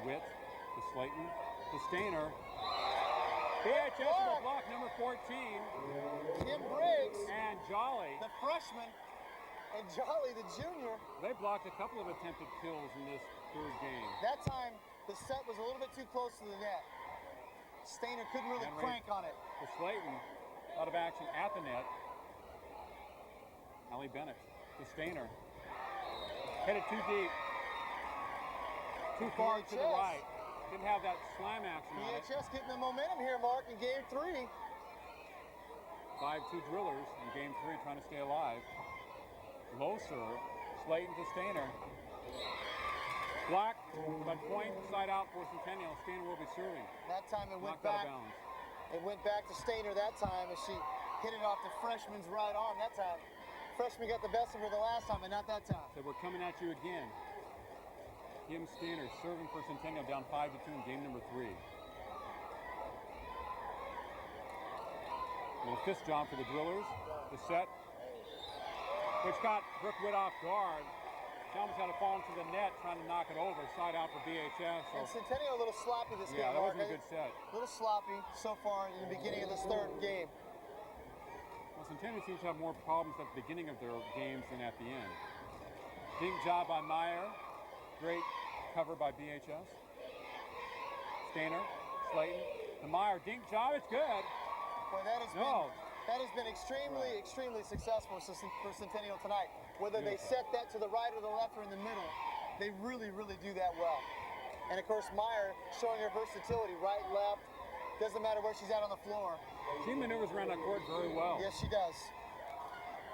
Witt to Slayton to Stainer. BHS with a block, number 14. Kim Briggs, And Jolly. the freshman, and Jolly, the junior. They blocked a couple of attempted kills in this 3rd game. That time, the set was a little bit too close to the net. Stainer couldn't really Henry crank on it. To Slayton. Out of action at the net. Allie Bennett to Stainer. Hit it too deep. Too far to the BHS. right. Didn't have that slam action on it. BHS getting the momentum here, Mark, in game 3. 5-2 Drillers in game 3 trying to stay alive. Low serve. Slayton to Stainer. Block, but point side out for Centennial. Stainer will be serving. That time it went Knocked out back. of bounds. It went back to Stainer that time as she hit it off the freshman's right arm that time. Freshman got the best of her the last time, but not that time. So we're coming at you again. Kim Stainer serving for Centennial down 5-2 in game number 3. Little fist job for the Drillers. The set, which got Brooke Witt off guard. She almost had to fall into the net trying to knock it over. Side out for BHS. And So, Centennial a little sloppy this game, yeah, that Mark. wasn't a good set. A little sloppy so far in the beginning of this 3rd game. Well, Centennial seems to have more problems at the beginning of their games than at the end. Dink job by Meyer. Great cover by BHS. Stainer, Slayton, the Meyer dink job. It's good. Boy, that has been extremely successful for Centennial tonight. Whether they set that to the right or the left or in the middle, they really do that well. And of course, Meyer showing her versatility, right, left, doesn't matter where she's at on the floor. She maneuvers around that court very well. Yes, she does.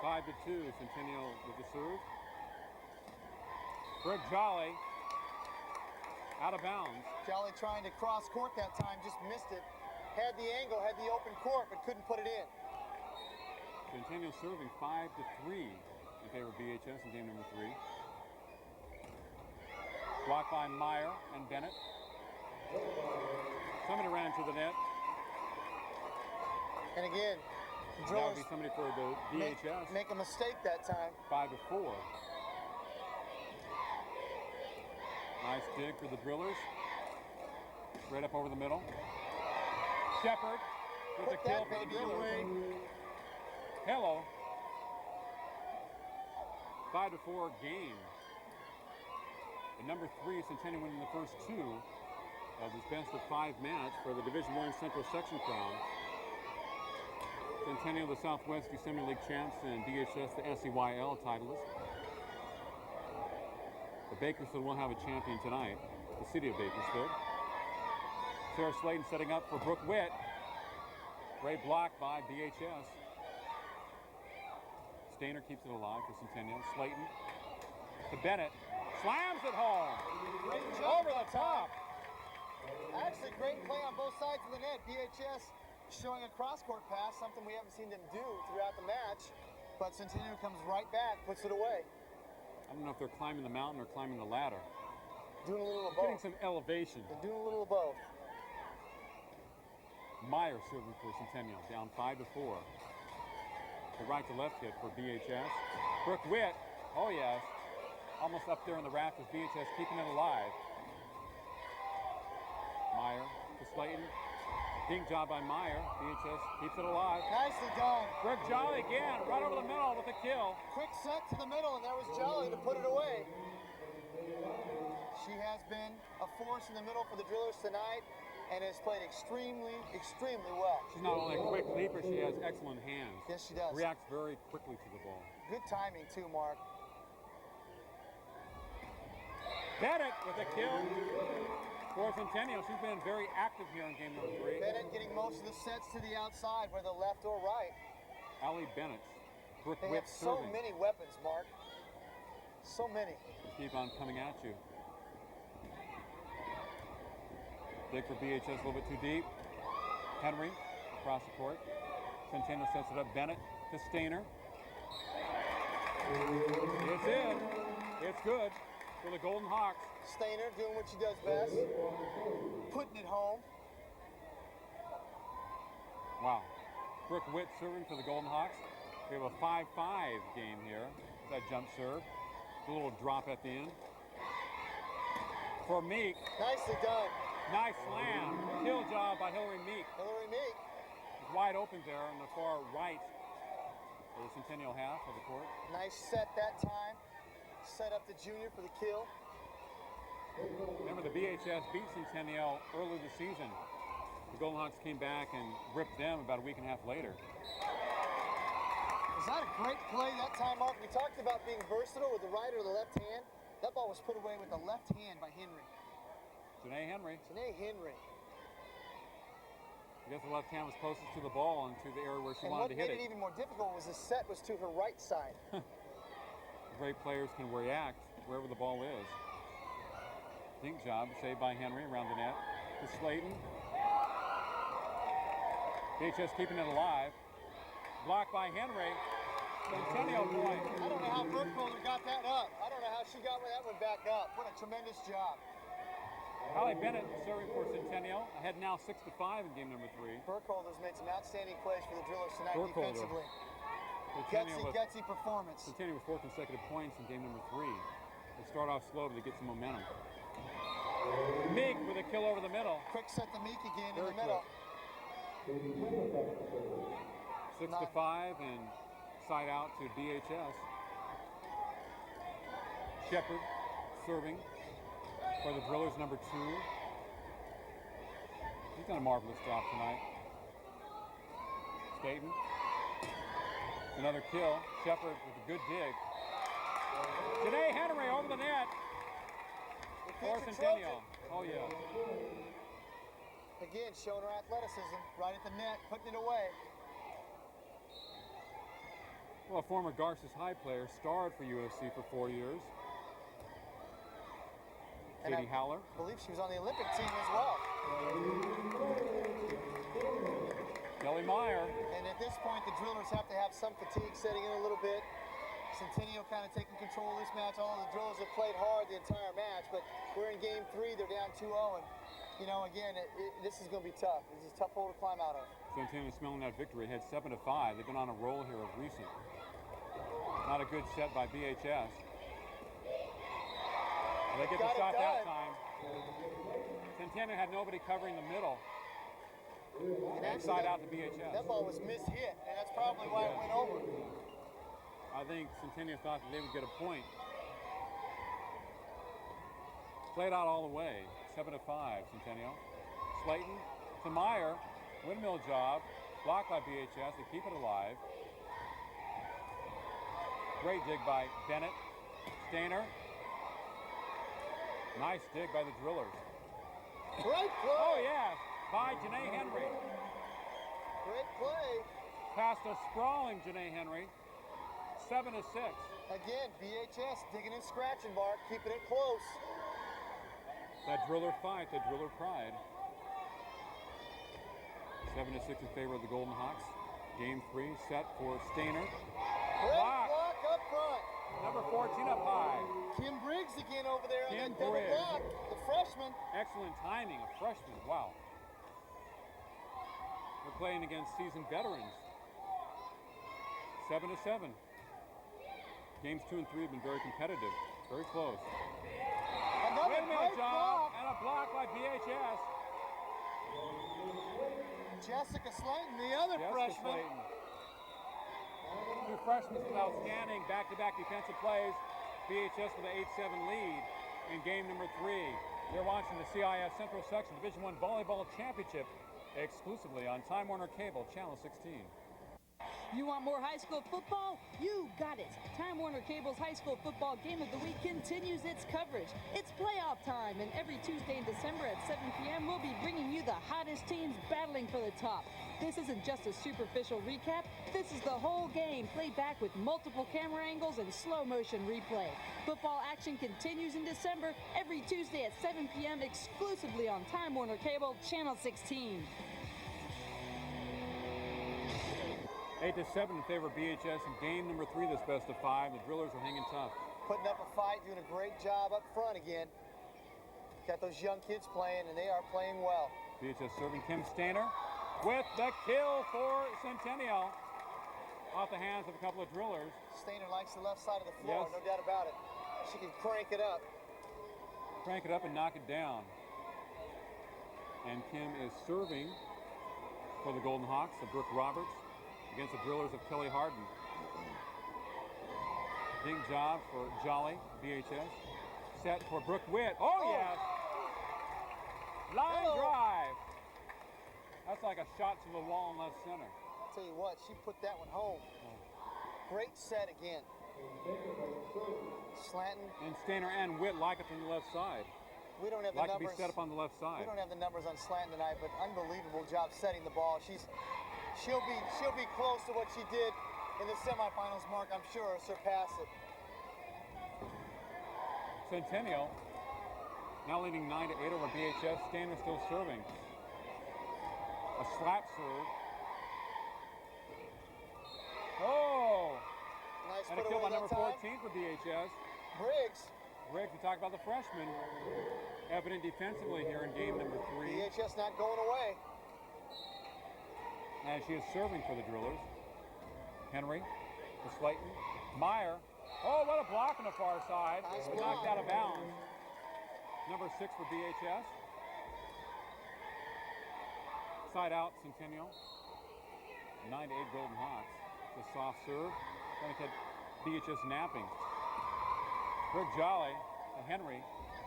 5-2, Centennial with the serve. Brooke Jolly out of bounds. Jolly trying to cross court that time, just missed it. Had the angle, had the open court, but couldn't put it in. Centennial serving 5-3 in favor of BHS in game number 3. Blocked by Meyer and Bennett. Somebody ran to the net. And again, That would Drillers be somebody for the BHS. make a mistake that time. 5-4. Nice dig for the Drillers. Right up over the middle. Shepard with Put the kill that for the baby Drillers. away. Hello. 5-4 game. And number 3, Centennial winning the first 2 of this best of 5 match for the Division I Central Section crown. Centennial, the Southwest Assembly League champs, and BHS, the SEYL titleist. Bakersfield will have a champion tonight, the city of Bakersfield. Sarah Slayton setting up for Brooke Witt. Great block by BHS. Stainer keeps it alive for Centennial. Slayton to Bennett. Slams it home. Great job Over the top. Actually, great play on both sides of the net. BHS showing a cross-court pass, something we haven't seen them do throughout the match. But Centennial comes right back, puts it away. I don't know if they're climbing the mountain or climbing the ladder. Doing a little of Getting both. some elevation. They're doing a little of both. Meyer serving for Centennial, down 5-4. The right to left hit for BHS. Brooke Witt, oh yes, almost up there in the rafters. BHS keeping it alive. Meyer to Slayton. Dink job by Meyer. BHS keeps it alive. Nicely done. Brooke Jolly again, right over the middle with a kill. Quick set to the middle, and there was Jolly to put it away. She has been a force in the middle for the Drillers tonight and has played extremely, extremely well. She's not only a quick leaper, she has excellent hands. Yes, she does. Reacts very quickly to the ball. Good timing, too, Mark. Bennett with a kill for Centennial. She's been very active here in game number 3. Bennett getting most of the sets to the outside, whether left or right. Allie Bennett. Brooke They Witt have so serving. many weapons, Mark. So many. Keep on coming at you. Dig for BHS a little bit too deep. Henry across the court. Centennial sets it up. Bennett to Stainer. It's in. It's good for the Golden Hawks. Stainer doing what she does best. Putting it home. Wow. Brooke Witt serving for the Golden Hawks. We have a 5-5 game here. That jump serve. A little drop at the end. For Meek. Nicely done. Nice slam. Kill job by Hillary Meek. Hillary Meek. It's wide open there on the far right of the Centennial half of the court. Nice set that time. Set up the junior for the kill. Remember, the BHS beat Centennial early this season. The Golden Hawks came back and ripped them about a week and a half later. Was that a great play that time, Mark? We talked about being versatile with the right or the left hand. That ball was put away with the left hand by Henry. Janae Henry. Janae Henry. I guess the left hand was closest to the ball and to the area where she And wanted what to hit made it even more difficult was the set was to her right side. Great players can react wherever the ball is. Dink job saved by Henry around the net. To Slayton. BHS keeping it alive. Blocked by Henry. Centennial point. I don't know how Burkholder got that up. I don't know how she got that one back up. What a tremendous job. Allie Bennett serving for Centennial. Ahead now 6-5 in game number 3. Burkholder's made some outstanding plays for the Drillers tonight Burkholder. defensively. Centennial Gutsy performance. Centennial with 4 consecutive points in game number 3. They start off slow, but they get some momentum. Meek with a kill over the middle. Quick set to Meek again in Very the middle. 6-5 and side out to BHS. Shepard serving for the Drillers, number 2. He's done a marvelous job tonight. Staten. Another kill. Shepard with a good dig. Janae Henry over the net. For Centennial. Oh, yeah. Again, showing her athleticism right at the net, putting it away. Well, a former Garces High player, starred for USC for 4 years. And Katie Howler. I believe she was on the Olympic team as well. Kelly Meyer. And at this point, the Drillers have to have some fatigue setting in a little bit. Centennial kind of taking control of this match. All the Drillers have played hard the entire match, but we're in game 3. They're down 2-0, and you know, again, this is going to be tough. This is a tough hole to climb out of. Centennial smelling that victory. Had 7-5. They've been on a roll here of recent. Not a good set by BHS. They get the shot that time. Centennial had nobody covering the middle. And side out to BHS. That ball was mishit, and that's probably why it went over. I think Centennial thought that they would get a point. Played out all the way. 7-5, Centennial. Slayton to Meyer. Windmill job. Blocked by BHS. They keep it alive. Great dig by Bennett. Stainer. Nice dig by the Drillers. Great play. Oh, yeah, by Janae Henry. Great play. Past a sprawling Janae Henry. 7-6. Again, BHS digging and scratching, Mark, keeping it close. That Driller fight, that Driller pride. 7-6 in favor of the Golden Hawks. Game 3 set for Stainer. Great block up front. Number 14 up high. Kim Briggs again over there on Kim that double Briggs. block. The freshman. Excellent timing, a freshman, wow. We're playing against seasoned veterans. 7-7. Games 2 and 3 have been very competitive, very close. Another Windmill great job block. and a block by BHS. Jessica Slayton, the other Jessica freshman. Slayton. Two freshmen with outstanding back-to-back defensive plays. BHS with an 8-7 lead in game number 3. You're watching the CIF Central Section Division I Volleyball Championship exclusively on Time Warner Cable, Channel 16. You want more high school football? You got it. Time Warner Cable's High School Football Game of the Week continues its coverage. It's playoff time, and every Tuesday in December at 7 p.m., we'll be bringing you the hottest teams battling for the top. This isn't just a superficial recap. This is the whole game played back with multiple camera angles and slow motion replay. Football action continues in December every Tuesday at 7 p.m. exclusively on Time Warner Cable, Channel 16. 8-7 in favor of BHS in game number 3 this best of 5. The Drillers are hanging tough. Putting up a fight, doing a great job up front again. Got those young kids playing, and they are playing well. BHS serving Kim Stainer with the kill for Centennial. Off the hands of a couple of Drillers. Stainer likes the left side of the floor, Yes. no doubt about it. She can crank it up. Crank it up and knock it down. And Kim is serving for the Golden Hawks of Brooke Roberts against the Drillers of Kelly Harden. Big job for Jolly, BHS. Set for Brooke Witt. Oh, yes! Line drive. That's like a shot to the wall in left center. I'll tell you what, she put that one home. Great set again. Slanton. And Stainer and Witt like it from the left side. We don't have the Like to be numbers. set up on the left side. We don't have the numbers on Slanton tonight, but unbelievable job setting the ball. She'll be close to what she did in the semifinals, Mark, I'm sure, or surpass it. Centennial now leading 9-8 over BHS. Stainer still serving. A slap serve. Oh! Nice And a put kill by away number that time. 14 for BHS. Briggs. Briggs, we talked about the freshman. Evident defensively here in game number 3. BHS not going away. And she is serving for the Drillers. Henry to Slayton. Meyer. Oh, what a block on the far side. Nice Knocked block. out of bounds. Number 6 for BHS. Side out, Centennial. 9-8 Golden Hawks. The soft serve. Going to get BHS napping. Brooke Jolly to Henry.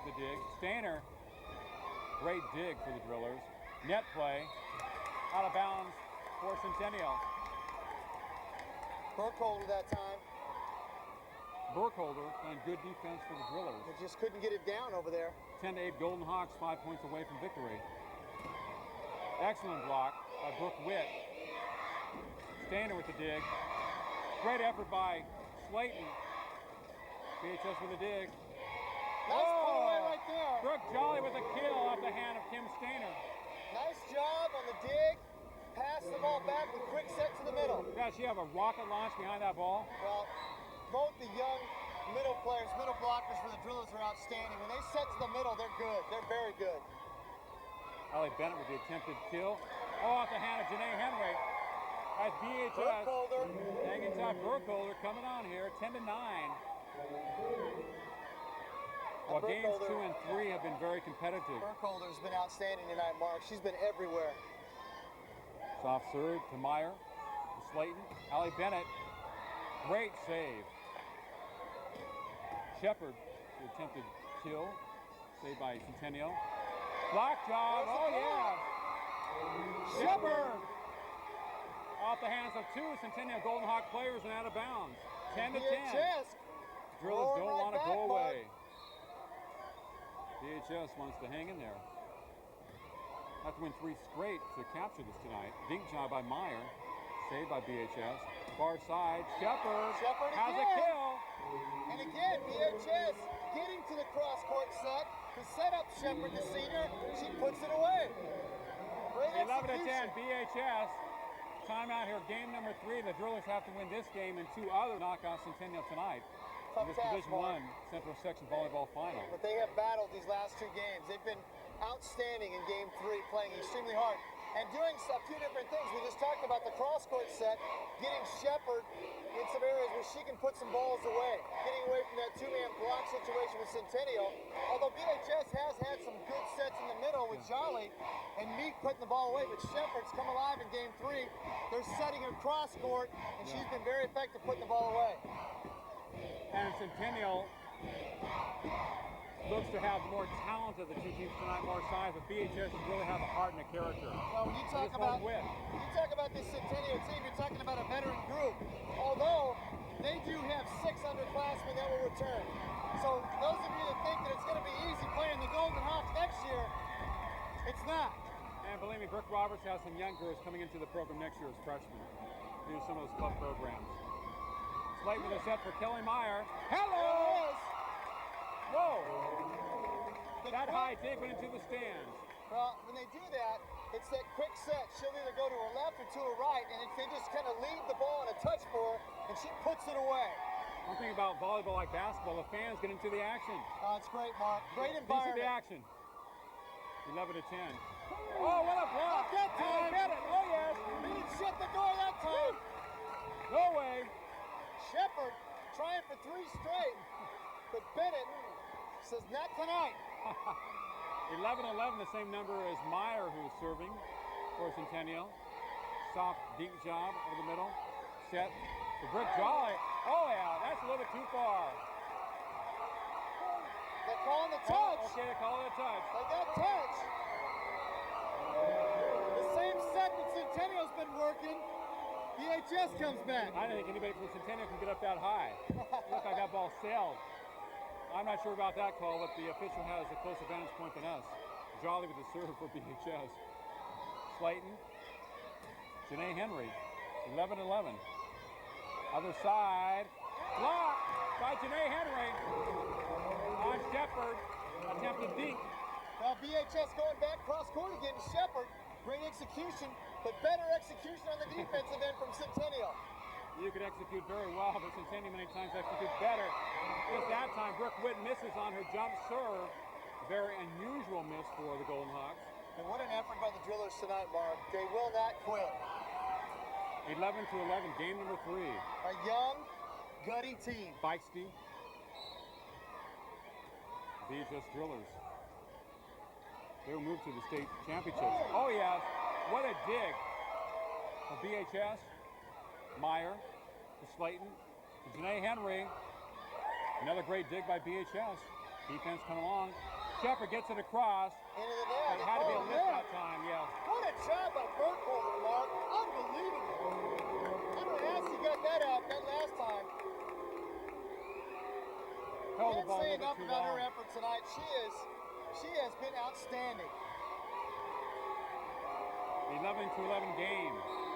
The dig. Stainer. Great dig for the Drillers. Net play. Out of bounds for Centennial. Burkholder that time. Burkholder and good defense for the Drillers. They just couldn't get it down over there. 10-8 Golden Hawks, 5 points away from victory. Excellent block by Brooke Witt. Stainer with the dig. Great effort by Slayton. BHS with a dig. Nice put away right there. Brooke Jolly with a kill off the hand of Kim Stainer. Nice job on the dig. Pass the ball back with quick set to the middle. Gosh, you have a rocket launch behind that ball. Well, both the young middle players, middle blockers for the Drillers are outstanding. When they set to the middle, they're good. They're very good. Allie Bennett with the attempted kill. Oh, off the hand of Janae Henry. As BHS Burkholder. hanging top. Burkholder coming on here, 10-9. Well, games 2 and 3 have been very competitive. Burkholder's been outstanding tonight, Mark. She's been everywhere. Soft serve to Meyer, to Slayton. Allie Bennett, great save. Shepard, the attempted kill, saved by Centennial. Block job, oh yeah. Shepard! Off the hands of 2 Centennial Golden Hawk players and out of bounds. 10-10. BHS. Drillers don't want to go away. BHS wants to hang in there. Have to win 3 straight to capture this tonight. Dink job by Meyer. Saved by BHS. Far side. Shepard has a kill. And again, BHS getting to the cross-court set to set up Shepard, the senior. She puts it away. Great 11-10, execution. BHS. Timeout here, game number 3. The Drillers have to win this game and 2 other knockouts Centennial tonight. Tough In this task, Division Mark. 1 Central Section Volleyball Final. But they have battled these last 2 games. They've been outstanding in game 3, playing extremely hard and doing a few different things. We just talked about the cross-court set, getting Shepard in some areas where she can put some balls away, getting away from that 2-man block situation with Centennial. Although BHS has had some good sets in the middle with Jolly and Meek putting the ball away, but Shepard's come alive in game 3. They're setting her cross-court, and she's been very effective putting the ball away. And Centennial looks to have more talent of the 2 teams tonight, more size, but BHS really have a heart and a character. Well, when you They talk just won't about win. this Centennial team, you're talking about a veteran group. Although they do have 6 underclassmen that will return. So those of you that think that it's going to be easy playing the Golden Hawks next year, it's not. And believe me, Brooke Roberts has some young girls coming into the program next year as freshmen. Do some of those club programs. Slayton with a set for Kelly Meyer. Hello! Whoa! That high dig went into the stands. Well, when they do that, it's that quick set. She'll either go to her left or to her right, and they just kind of leave the ball on a touch for her, and she puts it away. One thing about volleyball like basketball, the fans get into the action. Oh, it's great, Mark. Great Piece of environment. the action. 11-10. Oh, what a block! Not that time. Get it! Oh, yes! They didn't shut the door that time. No way! Shepard trying for 3 straight, but Bennett says not tonight. 11-11, the same number as Meyer, who's serving for Centennial. Soft deep job over the middle. Set for Brick Jolly. Oh, yeah, that's a little bit too far. They're calling the touch. Oh, okay, they call it a touch. They got touch. The same set that Centennial's been working. BHS comes back. I don't think anybody from Centennial can get up that high. Look like that ball sailed. I'm not sure about that call, but the official has a closer vantage point than us. Jolly with the serve for BHS. Slayton. Janae Henry. 11-11. Other side. Blocked by Janae Henry. On Shepard. Attempted dink. Now BHS going back cross court again to Shepard. Great execution, but better execution on the defensive end from Centennial. You could execute very well, but Centennial many times executes better. Just that time, Brooke Witt misses on her jump serve. Very unusual miss for the Golden Hawks. And what an effort by the Drillers tonight, Mark. They will not quit. 11-11, game number 3. A young, gutty team. Feisty. BHS Drillers. They will move to the state championships. Oh, yes. What a dig for BHS. Meyer to Slayton to Janae Henry. Another great dig by BHS. Defense coming along. Shepard gets it across. Into the net. It had to be a lift that time, yeah. What a job by Burkholder, Mark. Unbelievable. I don't know how she got that out that last time. Held the Can't ball a say little enough bit too about long. her effort tonight. She has been outstanding. 11-11 game.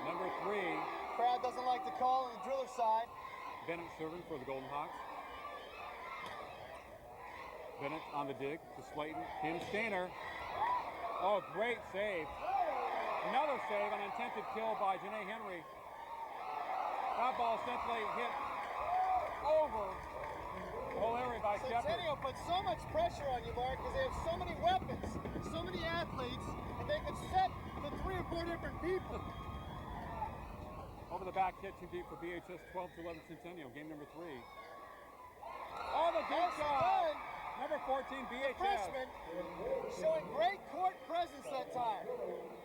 Number 3. Crowd doesn't like the call on the Driller side. Bennett serving for the Golden Hawks. Bennett on the dig to Slayton. Kim Stainer. Oh, great save. Another save, an attempted kill by Janae Henry. That ball essentially hit over the whole area by Shepard. Centennial put so much pressure on you, Mark, because they have so many weapons, so many athletes, and they can set to 3 or 4 different people. Over the back hit too deep for BHS. 12-11 Centennial, game number 3. Oh, the deep shot. Number 14 BHS. Freshman showing great court presence that time.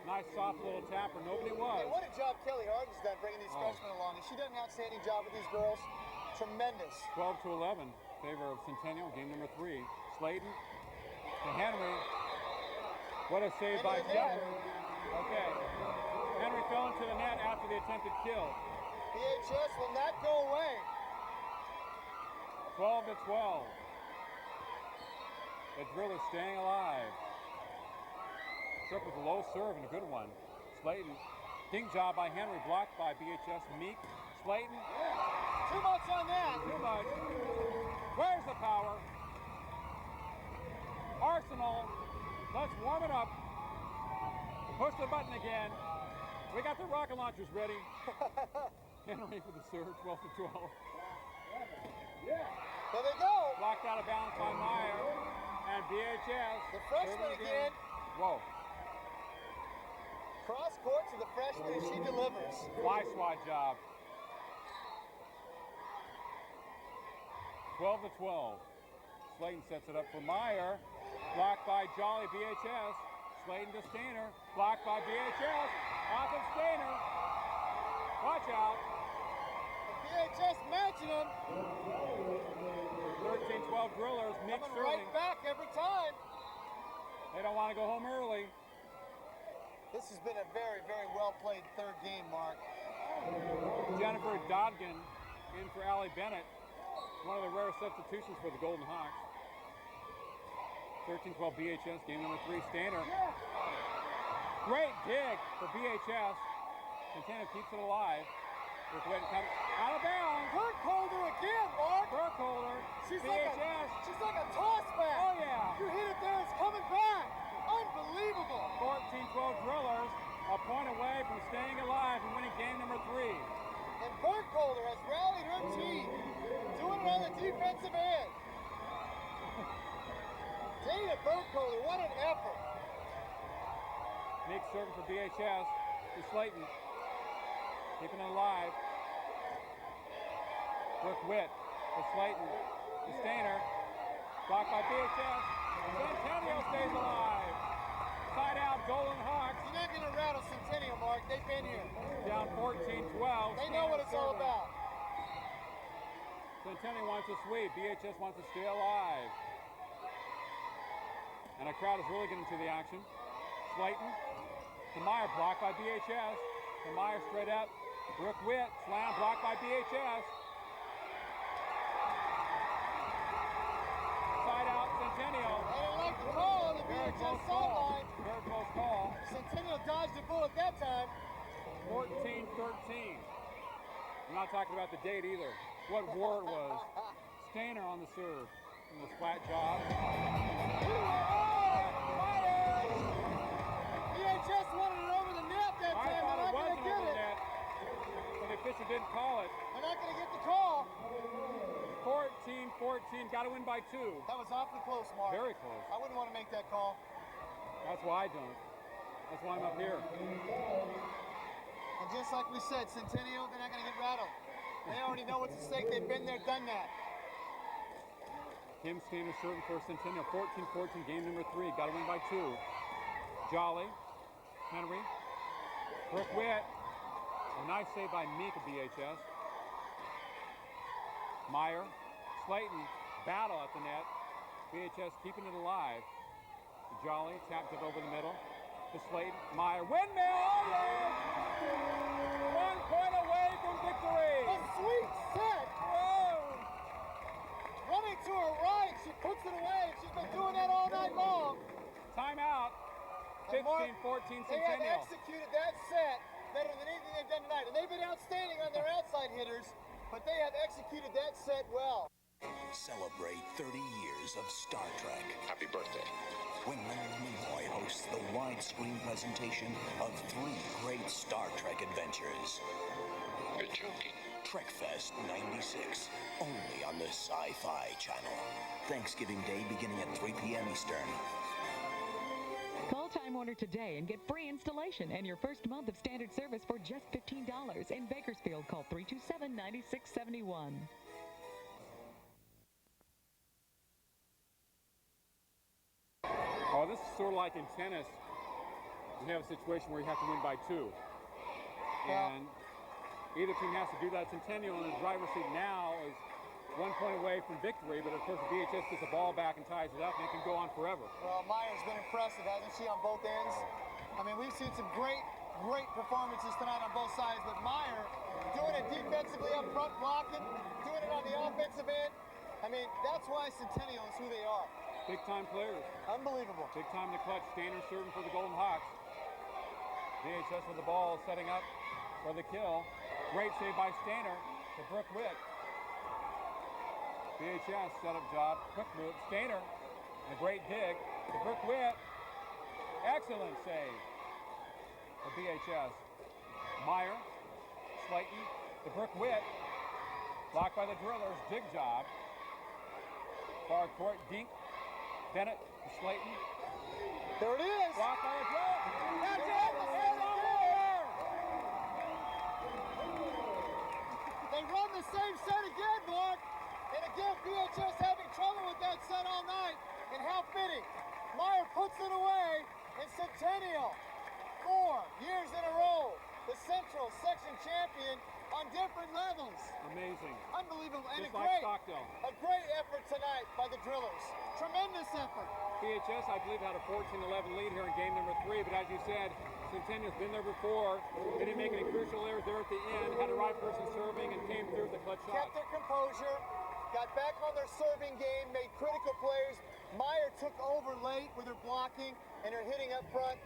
Nice soft little tapper. Nobody was. Hey, what a job Kelly Harden's done bringing these freshmen along. Has she done an outstanding job with these girls? Tremendous. 12-11, favor of Centennial, game number 3. Slayton to Henry. What a save by Shepard. Okay. Henry fell into the net after the attempted kill. BHS will not go away. 12-12. The Drillers staying alive. Trip with a low serve and a good one. Slayton. Ding job by Henry, blocked by BHS. Meek. Slayton. Too much on that. Too much. Where's the power? Arsenal. Let's warm it up. Push the button again. We got the rocket launchers ready. Henry for the serve, 12 to 12. There they go. Blocked out of bounds by Meyer. And BHS. The freshman again. Whoa. Cross court to the freshman and she delivers. Fly swat job. 12 to 12. Slayton sets it up for Meyer. Blocked by Jolly, BHS. Slayton to Stainer. Blocked by BHS. Off of Stainer. Watch out. BHS matching them. 13-12 Drillers. Meek Coming serving. right back every time. They don't want to go home early. This has been a very, very well played third game, Mark. Jennifer Dodgen in for Allie Bennett. One of the rare substitutions for the Golden Hawks. 13-12 BHS, game number 3, Stainer. Great dig for BHS. Centennial keeps it alive. With Witten coming out of bounds. Burkholder again, Mark. Burkholder. She's BHS. like a toss back. Oh, yeah. You hit it there, it's coming back. Unbelievable. 14-12 Drillers. A point away from staying alive and winning game number 3. And Burkholder has rallied her team. Doing it on the defensive end. Dana Burkholder, what an effort. Nick serving for BHS to Slayton. Keeping it alive. Brooke Witt to Slayton. To Stainer. Blocked by BHS. Centennial stays alive. Side out, Golden Hawks. You're not going to rattle Centennial, Mark. They've been here. Down 14-12. They know what it's all about. Centennial wants to sweep. BHS wants to stay alive. And a crowd is really getting to the action. Slayton to Meyer, blocked by BHS. To Meyer straight up. Brooke Witt, slam, blocked by BHS. Side out, Centennial. They didn't like the call on the Very BHS close call. sideline. Very close call. Centennial dodged the bullet that time. 14-13. I'm not talking about the date either. What war it was. Stainer on the serve. In the flat job. BHS wanted it over the net that I time. thought They're it not going wasn't to get over the it. net. But the official didn't call it. They're not going to get the call. 14-14. Got to win by 2. That was awfully close, Mark. Very close. I wouldn't want to make that call. That's why I don't. That's why I'm up here. And just like we said, Centennial, they're not going to get rattled. They already know what's at stake. They've been there, done that. Kim Stainer serving for Centennial. 14-14, game number 3. Got to win by 2. Jolly. Henry. Brooke Witt. A nice save by Meek of BHS. Meyer. Slayton. Battle at the net. BHS keeping it alive. Jolly tapped it over the middle. To Slayton. Meyer. Windmill! Oh, yeah! 1 point away from victory! A sweet set. Whoa! Running to her right. She puts it away. She's been doing that all night long. Timeout. And Mark, 15-14 they have Centennial. executed that set better than anything they've done tonight. And they've been outstanding on their outside hitters, but they have executed that set well. Celebrate 30 years of Star Trek. Happy birthday. When Leonard Nimoy hosts the widescreen presentation of 3 great Star Trek adventures. You're joking. TrekFest 96, only on the Sci-Fi Channel. Thanksgiving Day beginning at 3 p.m. Eastern. Call Time Warner today and get free installation and your first month of standard service for just $15. In Bakersfield, call 327-9671. Oh, this is sort of like in tennis. You have a situation where you have to win by 2. And either team has to do that. Centennial in the driver's seat now is 1 point away from victory, but of course the BHS gets the ball back and ties it up, and it can go on forever. Well, Meyer's been impressive, hasn't she, on both ends? I mean, we've seen some great performances tonight on both sides, but Meyer doing it defensively up front, blocking, doing it on the offensive end. I mean, that's why Centennial is who they are. Big-time players. Unbelievable. Big time in the clutch. Stainer serving for the Golden Hawks. BHS with the ball, setting up for the kill. Great save by Stainer to Brooke Witt. BHS setup job. Quick move. Stainer, a great dig to Brooke Witt. Excellent save for BHS. Meyer, Slayton to Brooke Witt. Blocked by the Drillers. Dig job. Far court. Dink. Bennett to Slayton. There it is. Blocked by the Drillers. That's it. They run the same set again, Mark. And again, BHS having trouble with that set all night. And how fitting. Meyer puts it away. And Centennial, 4 years in a row, the Central Section champion on different levels. Amazing. Unbelievable. And Just like Stockdale. a great effort tonight by the Drillers. Tremendous effort. BHS, I believe, had a 14-11 lead here in game number 3, but as you said, Centennial's been there before. They didn't make any crucial errors there at the end, had the right person serving, and came through the clutch shot. Kept their composure, got back on their serving game, made critical plays. Meyer took over late with her blocking and her hitting up front,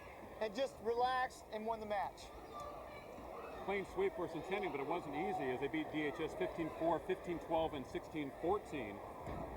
and just relaxed and won the match. Clean sweep for Centennial, but it wasn't easy as they beat DHS 15-4, 15-12, and 16-14.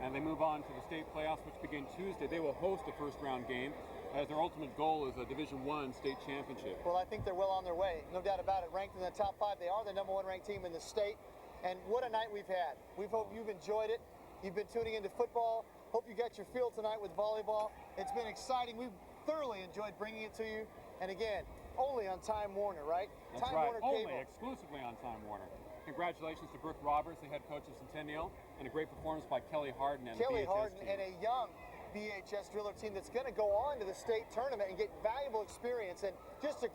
And they move on to the state playoffs, which begin Tuesday. They will host a first-round game, as their ultimate goal is a Division I state championship. Well, I think they're well on their way, no doubt about it. Ranked in the top 5, they are the #1 ranked team in the state. And what a night we've had. We hope you've enjoyed it. You've been tuning into football. Hope you got your feel tonight with volleyball. It's been exciting. We've thoroughly enjoyed bringing it to you. And again, only on Time Warner, right? That's Time right, Warner only Cable. exclusively on Time Warner. Congratulations to Brooke Roberts, the head coach of Centennial, and a great performance by Kelly Harden and Kelly the BHS Harden team. and a young BHS Driller team that's going to go on to the state tournament and get valuable experience and just a